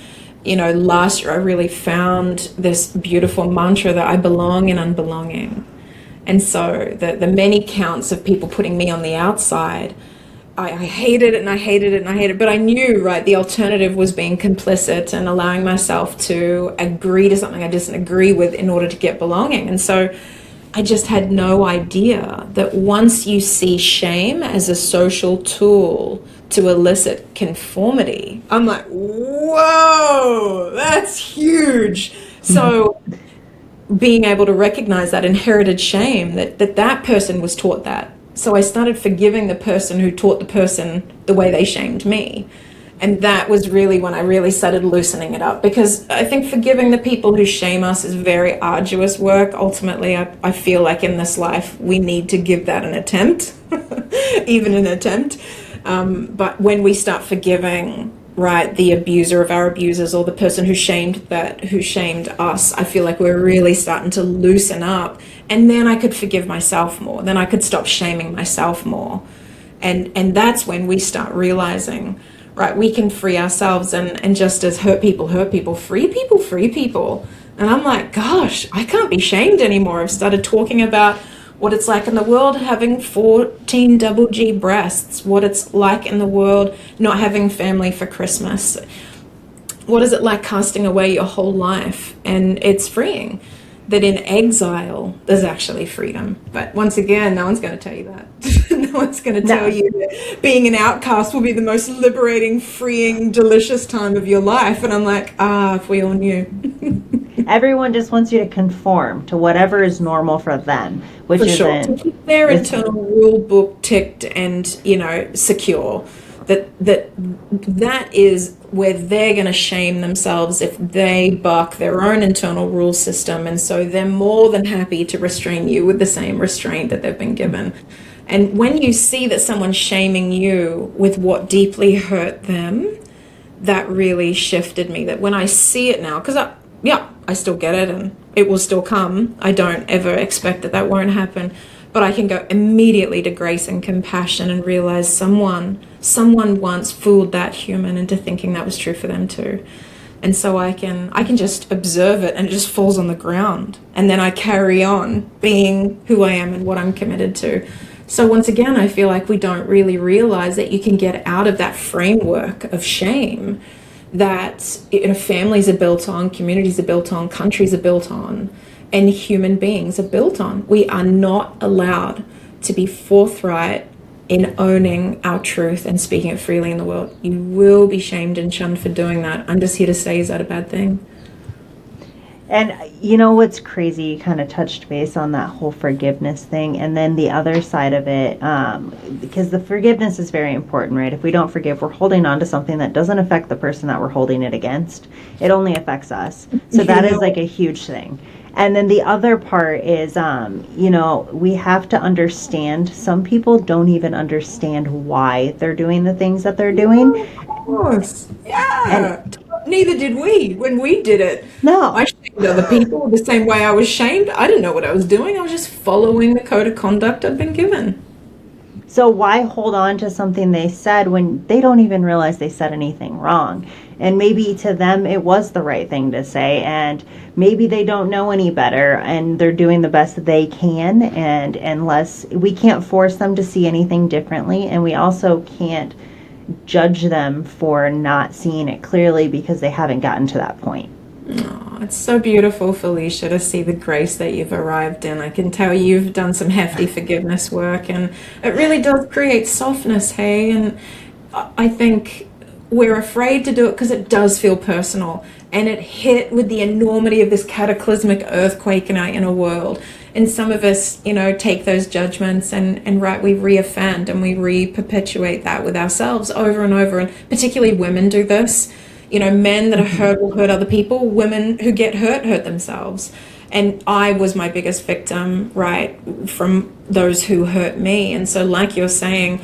last year I really found this beautiful mantra that I belong in unbelonging. And so the many counts of people putting me on the outside, I hated it and I hated it and I hated it, but I knew, right, the alternative was being complicit and allowing myself to agree to something I didn't agree with in order to get belonging. And so I just had no idea that once you see shame as a social tool to elicit conformity, I'm like, whoa, that's huge. So being able to recognize that inherited shame, that person was taught that. So I started forgiving the person who taught the person the way they shamed me. And that was really when I really started loosening it up, because I think forgiving the people who shame us is very arduous work. Ultimately, I feel like in this life, we need to give that an attempt, even an attempt. But when we start forgiving, right, the abuser of our abusers or the person who shamed us, I feel like we're really starting to loosen up. And then I could forgive myself more. Then I could stop shaming myself more. And that's when we start realizing, right, we can free ourselves, and just as hurt people, free people. And I'm like, gosh, I can't be shamed anymore. I've started talking about what it's like in the world having 14 double G breasts, what it's like in the world not having family for Christmas. What is it like casting away your whole life? And it's freeing. That in exile, there's actually freedom. But once again, no one's going to tell you that. No one's going to tell you that being an outcast will be the most liberating, freeing, delicious time of your life. And I'm like, if we all knew. Everyone just wants you to conform to whatever is normal for them, which isn't. To keep their internal rule book ticked and, secure. That is where they're going to shame themselves if they buck their own internal rule system. And so they're more than happy to restrain you with the same restraint that they've been given. And when you see that someone's shaming you with what deeply hurt them, that really shifted me. That when I see it now, because I still get it and it will still come. I don't ever expect that won't happen. But I can go immediately to grace and compassion and realize someone once fooled that human into thinking that was true for them too. And so I can just observe it, and it just falls on the ground. And then I carry on being who I am and what I'm committed to. So once again, I feel like we don't really realize that you can get out of that framework of shame that families are built on, communities are built on, countries are built on. and human beings are built on. We are not allowed to be forthright in owning our truth and speaking it freely in the world. You will be shamed and shunned for doing that. I'm just here to say, is that a bad thing? And you know what's crazy? You kind of touched base on that whole forgiveness thing, and then the other side of it, because the forgiveness is very important, right? If we don't forgive, we're holding on to something that doesn't affect the person that we're holding it against. It only affects us. So that is like a huge thing. And then the other part is, we have to understand. Some people don't even understand why they're doing the things that they're doing, Of course. and Yeah. Neither did we when we did it. I no. shamed other people the same way I was shamed. I didn't know what I was doing. I was just following the code of conduct I'd been given. So why hold on to something they said when they don't even realize they said anything wrong? And maybe to them it was the right thing to say, and maybe they don't know any better and they're doing the best that they can, and unless we can't force them to see anything differently, and we also can't judge them for not seeing it clearly because they haven't gotten to that point. Oh, it's so beautiful, Felicia, to see the grace that you've arrived in. I can tell you've done some hefty forgiveness work, and it really does create softness, hey? And I think we're afraid to do it because it does feel personal, and it hit with the enormity of this cataclysmic earthquake in our inner world. And some of us, take those judgments and right, we reoffend and we re-perpetuate that with ourselves over and over. And particularly women do this. Men that are hurt will hurt other people. Women who get hurt themselves. And I was my biggest victim, right, from those who hurt me. And so, like you're saying,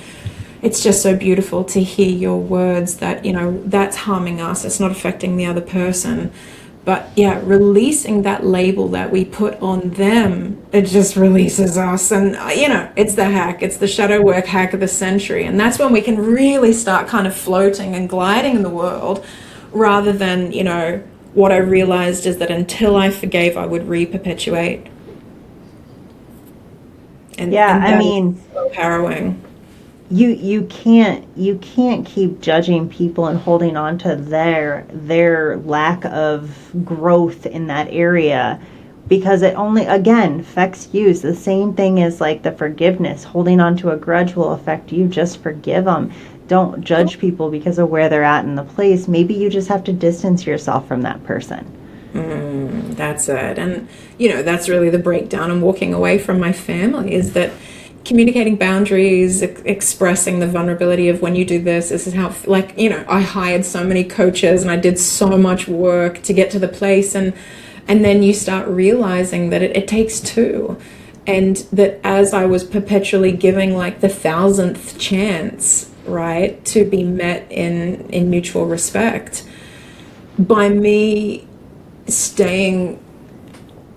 it's just so beautiful to hear your words that, that's harming us. It's not affecting the other person. But yeah, releasing that label that we put on them, it just releases us. And, it's the hack. It's the shadow work hack of the century. And that's when we can really start kind of floating and gliding in the world, rather than, what I realized is that until I forgave, I would re-perpetuate. Yeah, And I that is mean, so harrowing. you can't keep judging people and holding on to their lack of growth in that area, because it only again affects you. It's the same thing as like the forgiveness. Holding on to a grudge will affect you. Just forgive them. Don't judge people because of where they're at in the place. Maybe you just have to distance yourself from that person. That's it. And, that's really the breakdown and walking away from my family, is that communicating boundaries, expressing the vulnerability of when you do this is how, I hired so many coaches and I did so much work to get to the place. And then you start realizing that it takes two. And that as I was perpetually giving like the thousandth chance, right, to be met in mutual respect, by me staying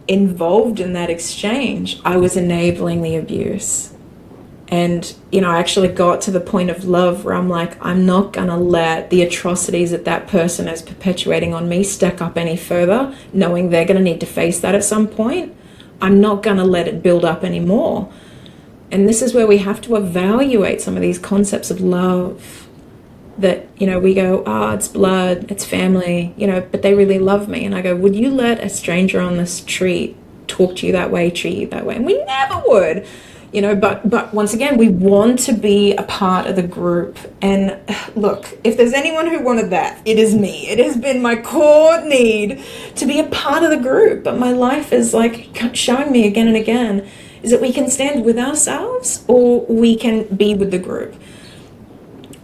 involved in that exchange, I was enabling the abuse. And, I actually got to the point of love where I'm like, I'm not going to let the atrocities that that person is perpetuating on me stack up any further, knowing they're going to need to face that at some point. I'm not going to let it build up anymore. And this is where we have to evaluate some of these concepts of love. That, we go, it's blood, it's family, but they really love me. And I go, would you let a stranger on the street talk to you that way, treat you that way? And we never would, but once again, we want to be a part of the group. And look, if there's anyone who wanted that, it is me. It has been my core need to be a part of the group. But my life is like showing me again and again is that we can stand with ourselves or we can be with the group.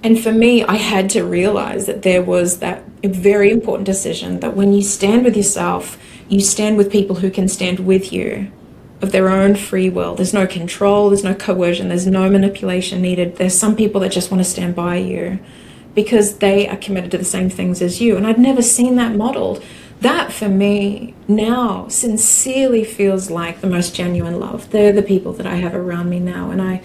And for me, I had to realize that there was that very important decision that when you stand with yourself, you stand with people who can stand with you of their own free will. There's no control, there's no coercion, there's no manipulation needed. There's some people that just want to stand by you because they are committed to the same things as you. And I'd never seen that modeled. That for me now sincerely feels like the most genuine love. They're the people that I have around me now. And I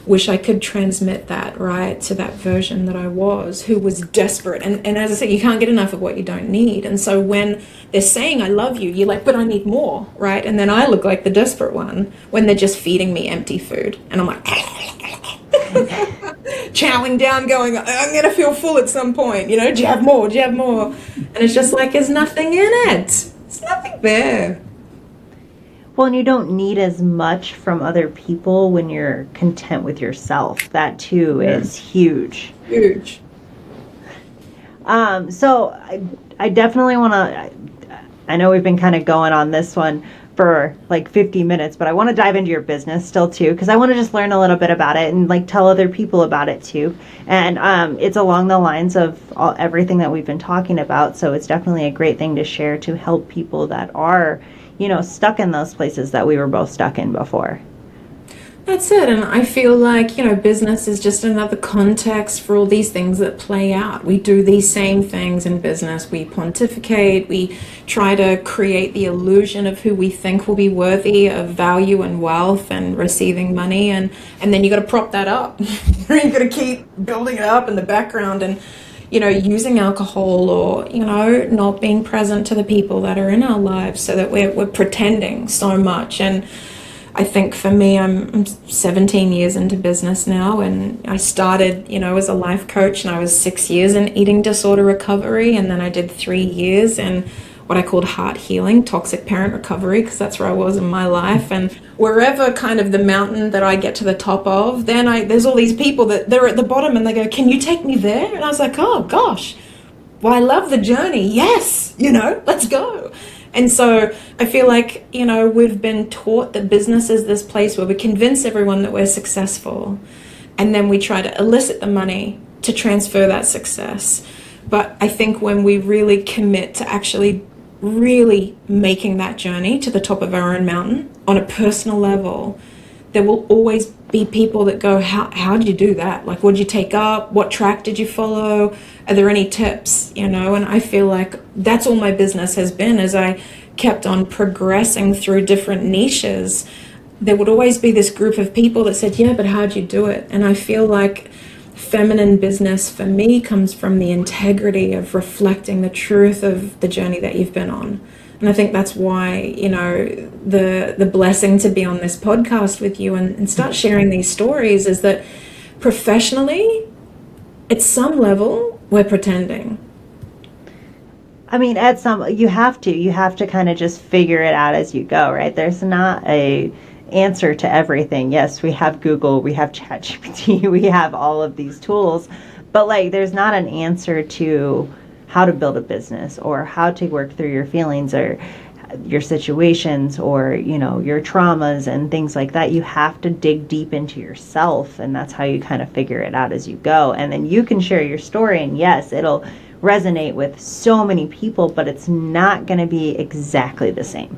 wish I could transmit that, right, to that version that I was, who was desperate. And as I said, you can't get enough of what you don't need. And so when they're saying, I love you, you're like, but I need more, right? And then I look like the desperate one when they're just feeding me empty food. And I'm like, chowing down, going, I'm going to feel full at some point. Do you have more? Do you have more? And it's just like, there's nothing in it. There's nothing there. Well, and you don't need as much from other people when you're content with yourself. That too Yeah. is huge. Huge. So I definitely want to. I know we've been kind of going on this one for like 50 minutes, but I want to dive into your business still too, because I want to just learn a little bit about it and like tell other people about it too. And it's along the lines of everything that we've been talking about. So it's definitely a great thing to share to help people that are, stuck in those places that we were both stuck in before. That's it. And I feel like, business is just another context for all these things that play out. We do these same things in business. We pontificate, we try to create the illusion of who we think will be worthy of value and wealth and receiving money. And then you got to prop that up. You got to keep building it up in the background and, using alcohol or, not being present to the people that are in our lives so that we're pretending so much. And I think for me, I'm 17 years into business now, and I started, as a life coach, and I was 6 years in eating disorder recovery, and then I did 3 years in what I called heart healing, toxic parent recovery, because that's where I was in my life. And wherever kind of the mountain that I get to the top of, then there's all these people that they're at the bottom, and they go, "Can you take me there?" And I was like, "Oh gosh, well, I love the journey. Yes, let's go." And so I feel like, we've been taught that business is this place where we convince everyone that we're successful. And then we try to elicit the money to transfer that success. But I think when we really commit to actually really making that journey to the top of our own mountain on a personal level, there will always be people that go, how did you do that? Like, what did you take up? What track did you follow? Are there any tips? And I feel like that's all my business has been as I kept on progressing through different niches. There would always be this group of people that said, yeah, but how'd you do it? And I feel like feminine business for me comes from the integrity of reflecting the truth of the journey that you've been on. And I think that's why, the blessing to be on this podcast with you and start sharing these stories is that professionally, at some level, we're pretending. I mean, you have to kind of just figure it out as you go, right? There's not a answer to everything. Yes, we have Google, we have ChatGPT, we have all of these tools, but like, there's not an answer to how to build a business or how to work through your feelings or your situations or your traumas and things like that. You have to dig deep into yourself, and that's how you kind of figure it out as you go. And then you can share your story, and yes, it'll resonate with so many people, but it's not going to be exactly the same.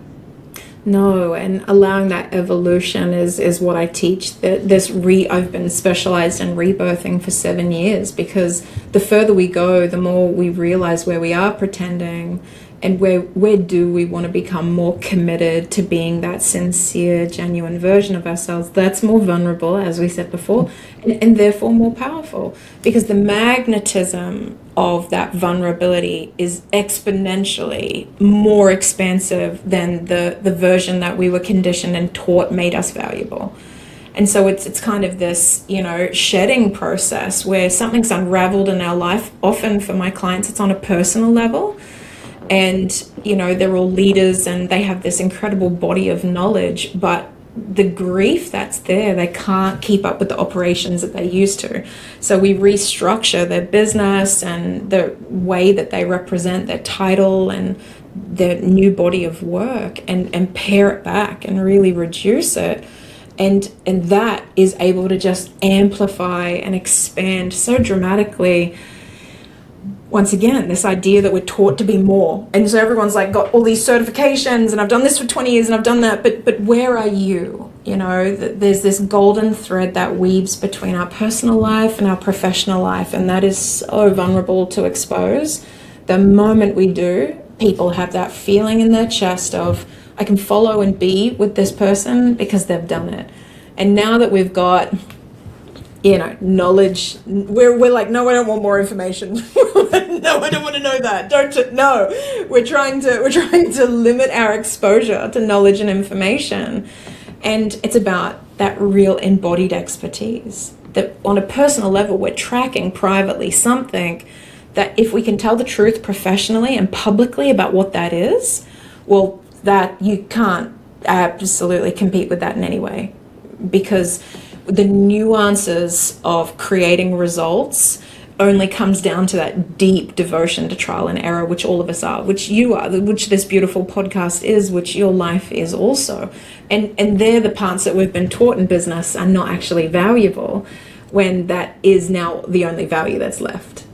No, and allowing that evolution is what I teach. I've been specialized in rebirthing for 7 years, because the further we go, the more we realize where we are pretending and where do we want to become more committed to being that sincere, genuine version of ourselves that's more vulnerable, as we said before, and therefore more powerful, because the magnetism of that vulnerability is exponentially more expansive than the version that we were conditioned and taught made us valuable. And so it's kind of this, shedding process where something's unraveled in our life. Often for my clients, it's on a personal level. And, they're all leaders and they have this incredible body of knowledge, but the grief that's there, they can't keep up with the operations that they used to. So we restructure their business and the way that they represent their title and their new body of work and pare it back and really reduce it. And that is able to just amplify and expand so dramatically. Once again, this idea that we're taught to be more. And so everyone's like got all these certifications and I've done this for 20 years and I've done that, but where are you? There's this golden thread that weaves between our personal life and our professional life, and that is so vulnerable to expose. The moment we do, people have that feeling in their chest of, I can follow and be with this person because they've done it. And now that we've got knowledge, we're like, no, I don't want more information. No, I don't want to know that. No. We're trying to limit our exposure to knowledge and information. And it's about that real embodied expertise. That on a personal level, we're tracking privately something that if we can tell the truth professionally and publicly about what that is, well, that you can't absolutely compete with that in any way, because the nuances of creating results only comes down to that deep devotion to trial and error, which all of us are, which you are, which this beautiful podcast is, which your life is also. And they're the parts that we've been taught in business are not actually valuable, when that is now the only value that's left.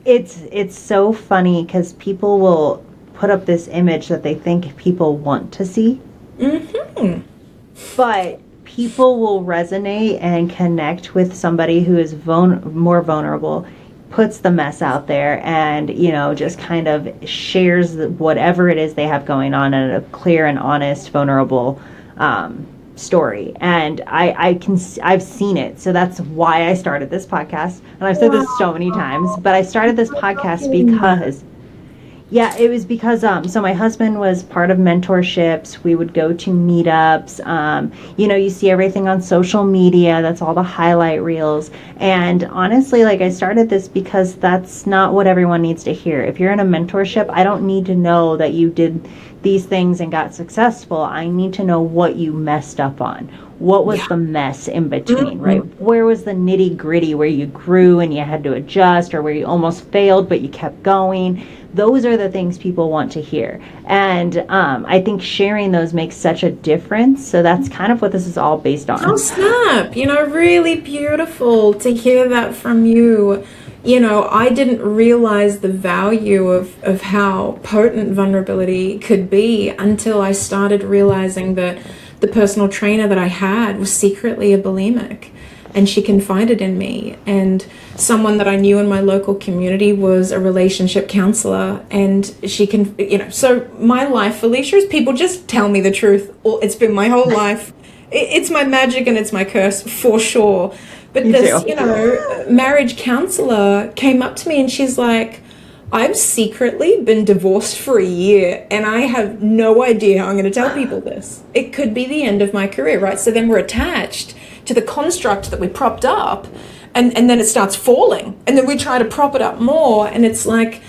It's so funny because people will put up this image that they think people want to see. Mm-hmm. But people will resonate and connect with somebody who is more vulnerable, puts the mess out there, and just kind of shares whatever it is they have going on in a clear and honest, vulnerable story. And I've seen it, so that's why I started this podcast. And I've said this so many times, but I started this podcast because it was because so my husband was part of mentorships. We would go to meetups. You see everything on social media. That's all the highlight reels. And honestly, like, I started this because that's not what everyone needs to hear. If you're in a mentorship, I don't need to know that you did these things and got successful. I need to know what you messed up on. What was the mess in between, right? Where was the nitty gritty where you grew and you had to adjust, or where you almost failed but you kept going? Those are the things people want to hear. And I think sharing those makes such a difference. So that's kind of what this is all based on. Oh, snap. Really beautiful to hear that from you. I didn't realize the value of how potent vulnerability could be until I started realizing that the personal trainer that I had was secretly a bulimic, and she confided in me. And someone that I knew in my local community was a relationship counselor, and she can, so my life, Felicia, is people just tell me the truth. It's been my whole life. It's my magic and it's my curse for sure. But this, marriage counselor came up to me and she's like, I've secretly been divorced for a year and I have no idea how I'm going to tell people this. It could be the end of my career, right? So then we're attached to the construct that we propped up, and then it starts falling. And then we try to prop it up more. And it's like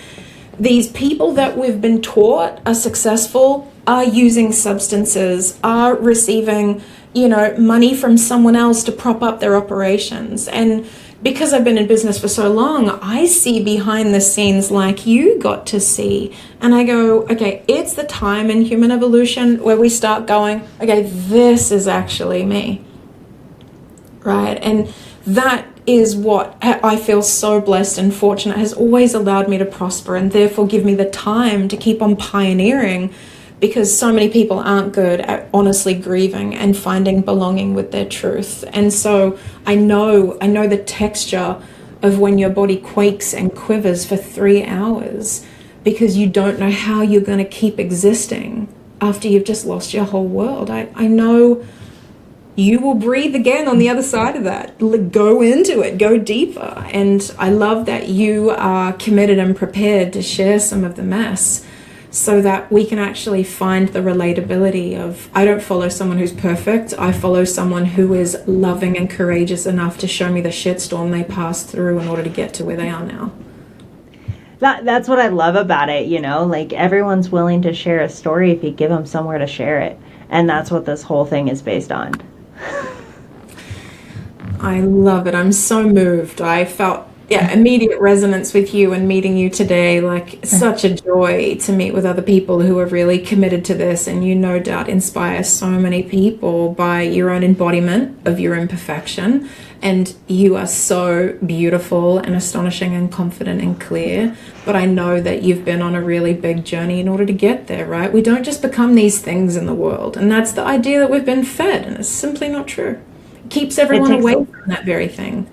these people that we've been taught are successful are using substances, are receiving, money from someone else to prop up their operations. And because I've been in business for so long, I see behind the scenes like you got to see. And I go, okay, it's the time in human evolution where we start going, okay, this is actually me. Right? And that is what I feel so blessed and fortunate has always allowed me to prosper, and therefore give me the time to keep on pioneering, because so many people aren't good at honestly grieving and finding belonging with their truth. And so I know the texture of when your body quakes and quivers for 3 hours because you don't know how you're going to keep existing after you've just lost your whole world. I know you will breathe again on the other side of that. Go into it, go deeper. And I love that you are committed and prepared to share some of the mess so that we can actually find the relatability of, I don't follow someone who's perfect. I follow someone who is loving and courageous enough to show me the shitstorm they passed through in order to get to where they are now. That's what I love about it, like everyone's willing to share a story if you give them somewhere to share it. And that's what this whole thing is based on. I love it. I'm so moved. I felt immediate resonance with you and meeting you today. Like, such a joy to meet with other people who are really committed to this, and you no doubt inspire so many people by your own embodiment of your imperfection. And you are so beautiful and astonishing and confident and clear. But I know that you've been on a really big journey in order to get there, right? We don't just become these things in the world. And that's the idea that we've been fed, and it's simply not true. It keeps everyone away from that very thing.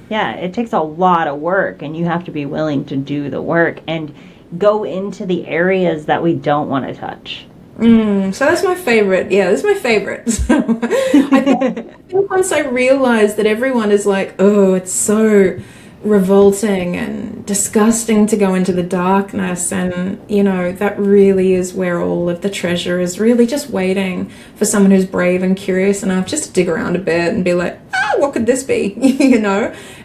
Yeah, it takes a lot of work, and you have to be willing to do the work and go into the areas that we don't want to touch. So that's my favorite. Yeah, that's my favorite. So I think once I realized that everyone is like, oh, it's so revolting and disgusting to go into the darkness, and that really is where all of the treasure is, really just waiting for someone who's brave and curious enough just to dig around a bit and be like, what could this be?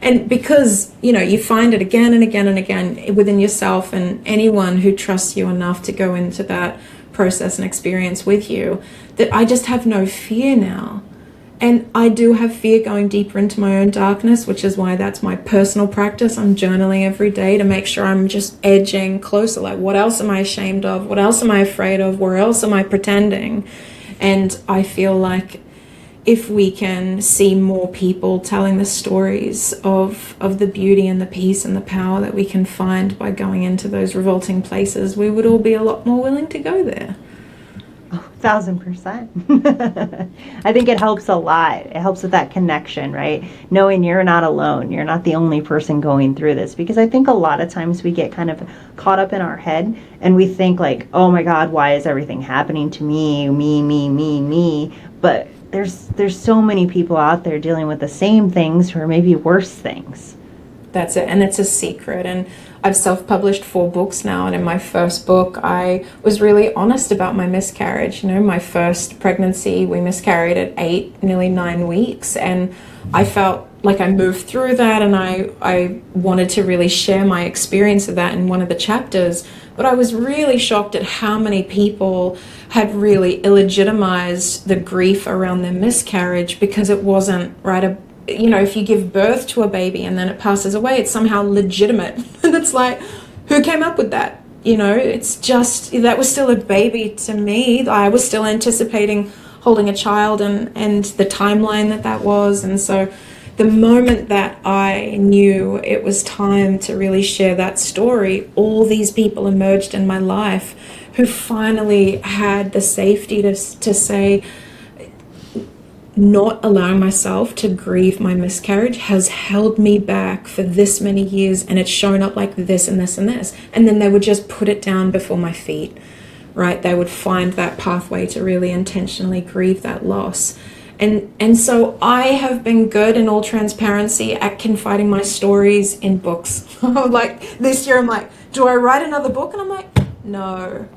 And because you find it again and again and again within yourself, and anyone who trusts you enough to go into that process and experience with you, that I just have no fear now. And I do have fear going deeper into my own darkness, which is why that's my personal practice. I'm journaling every day to make sure I'm just edging closer. Like, what else am I ashamed of? What else am I afraid of? Where else am I pretending? And I feel like if we can see more people telling the stories of the beauty and the peace and the power that we can find by going into those revolting places, we would all be a lot more willing to go there. 1,000%. I think it helps a lot. It helps with that connection, right? Knowing you're not alone. You're not the only person going through this. Because I think a lot of times we get kind of caught up in our head and we think like, oh my God, why is everything happening to me? Me. But there's so many people out there dealing with the same things or maybe worse things. That's it. And it's a secret. And I've self-published 4 books now. And in my first book, I was really honest about my miscarriage. You know, my first pregnancy, we miscarried at 8, nearly 9 weeks. And I felt like I moved through that. And I wanted to really share my experience of that in one of the chapters. But I was really shocked at how many people had really illegitimized the grief around their miscarriage because it wasn't right. You know, if you give birth to a baby and then it passes away, it's somehow legitimate. And it's like, who came up with that? You know, it's just, that was still a baby to me. I was still anticipating holding a child and the timeline that was. And so the moment that I knew it was time to really share that story, all these people emerged in my life who finally had the safety to say, not allowing myself to grieve my miscarriage has held me back for this many years, and it's shown up like this and this and this. And then they would just put it down before my feet, right? They would find that pathway to really intentionally grieve that loss. And so I have been good in all transparency at confiding my stories in books. Like this year I'm like, do I write another book? And I'm like, no.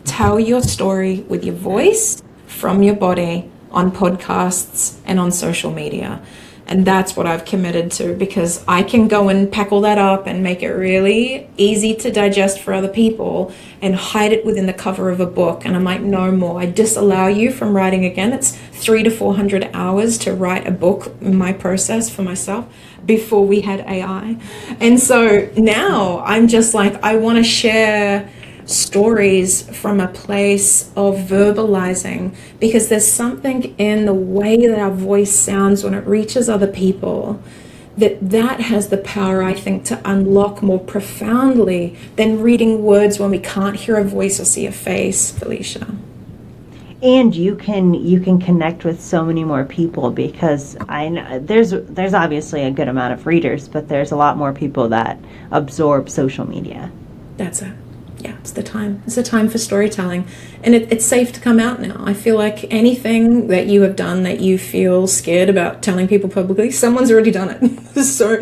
Tell your story with your voice, from your body, on podcasts and on social media. And that's what I've committed to, because I can go and pack all that up and make it really easy to digest for other people and hide it within the cover of a book. And I'm like, no more. I disallow you from writing again. It's 300 to 400 hours to write a book in my process for myself before we had AI. And so now I'm just like, I want to share stories from a place of verbalizing, because there's something in the way that our voice sounds when it reaches other people that has the power, I think, to unlock more profoundly than reading words when we can't hear a voice or see a face, Felicia. And you can connect with so many more people, because I know there's obviously a good amount of readers, but there's a lot more people that absorb social media. That's it. Yeah, it's the time. It's the time for storytelling. And it's safe to come out now. I feel like anything that you have done that you feel scared about telling people publicly, someone's already done it. So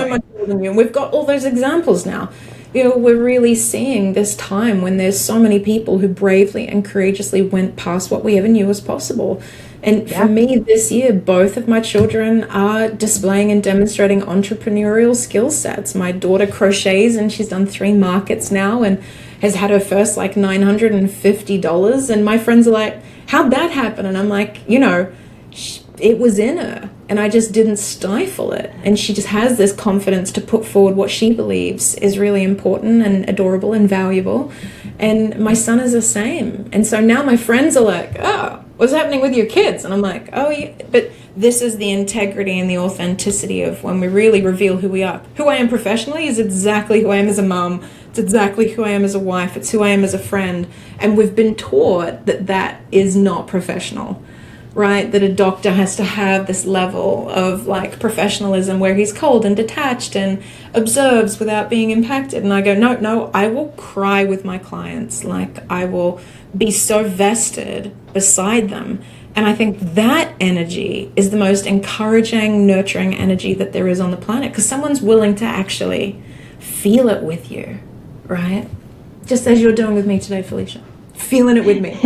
much more than you. And we've got all those examples now. You know, we're really seeing this time when there's so many people who bravely and courageously went past what we ever knew was possible. And for me this year, both of my children are displaying and demonstrating entrepreneurial skill sets. My daughter crochets and she's done 3 markets now and has had her first like $950. And my friends are like, how'd that happen? And I'm like, you know, it was in her and I just didn't stifle it. And she just has this confidence to put forward what she believes is really important and adorable and valuable. And my son is the same. And so now my friends are like, oh, what's happening with your kids? And I'm like, oh, yeah. But this is the integrity and the authenticity of when we really reveal who we are. Who I am professionally is exactly who I am as a mom. It's exactly who I am as a wife. It's who I am as a friend. And we've been taught that that is not professional, right? That a doctor has to have this level of like professionalism where he's cold and detached and observes without being impacted. And I go, no, I will cry with my clients. Like I will be so vested beside them. And I think that energy is the most encouraging, nurturing energy that there is on the planet, because someone's willing to actually feel it with you, right? Just as you're doing with me today, Felicia. Feeling it with me.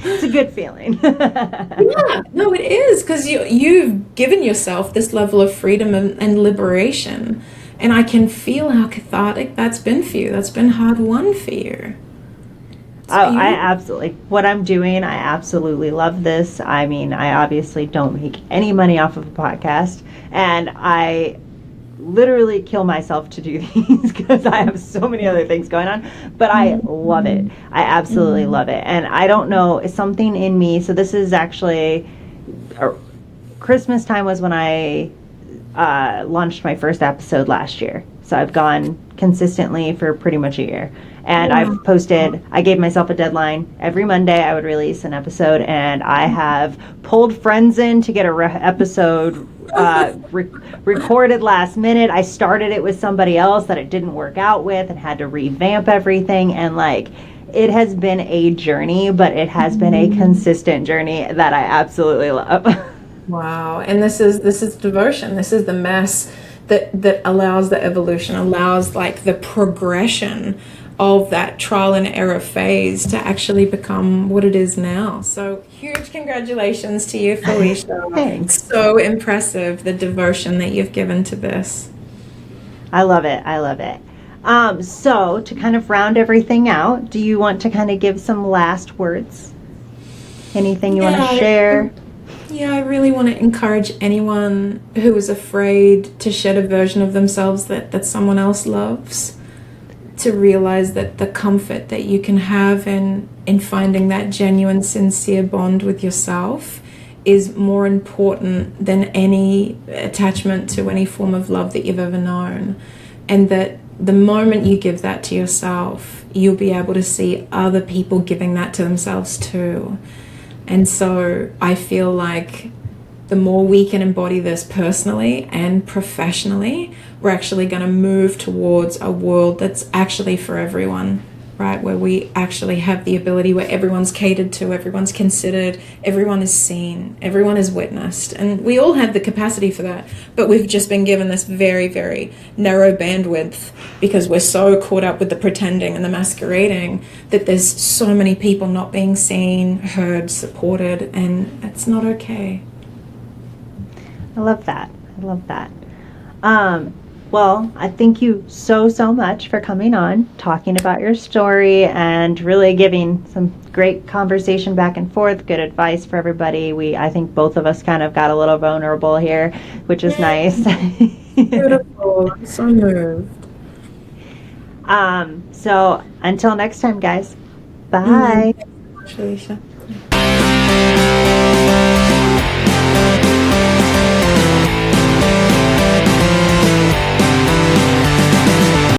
It's a good feeling. Yeah, no, it is, because you've given yourself this level of freedom and liberation. And I can feel how cathartic that's been for you. That's been hard won for you. It's Oh, I beautiful. absolutely, what I'm doing, I absolutely love this. I mean, I obviously don't make any money off of a podcast, and I literally kill myself to do these because I have so many other things going on, but I love it. Mhm. I absolutely Mhm. love it. And I don't know, something in me. So this is actually Christmas time was when I launched my first episode last year. So I've gone consistently for pretty much a year. And Wow. I've posted, I gave myself a deadline. Every Monday I would release an episode, and I have pulled friends in to get a episode recorded last minute. I started it with somebody else that it didn't work out with and had to revamp everything. And like, it has been a journey, but it has been a Mhm. consistent journey that I absolutely love. Wow. And this is devotion. This is the mess that allows the evolution, allows like the progression of that trial and error phase to actually become what it is now. So huge congratulations to you, Felicia. Thanks. So impressive, the devotion that you've given to this. I love it. I love it. So, to kind of round everything out, do you want to kind of give some last words? Anything you want to Yeah, share? yeah, I really want to encourage anyone who is afraid to shed a version of themselves that someone else loves to realize that the comfort that you can have in finding that genuine, sincere bond with yourself is more important than any attachment to any form of love that you've ever known. And that the moment you give that to yourself, you'll be able to see other people giving that to themselves too. And so I feel like the more we can embody this personally and professionally, we're actually going to move towards a world that's actually for everyone, right? Where we actually have the ability where everyone's catered to, everyone's considered, everyone is seen, everyone is witnessed. And we all have the capacity for that. But we've just been given this very, very narrow bandwidth because we're so caught up with the pretending and the masquerading that there's so many people not being seen, heard, supported, and it's not okay. I love that. I love that. Um, well, I thank you so, so much for coming on, talking about your story, and really giving some great conversation back and forth, good advice for everybody. I think both of us kind of got a little vulnerable here, which is nice. Beautiful. I'm so moved. So until next time, guys, Mm, bye. thanks so much, Alicia.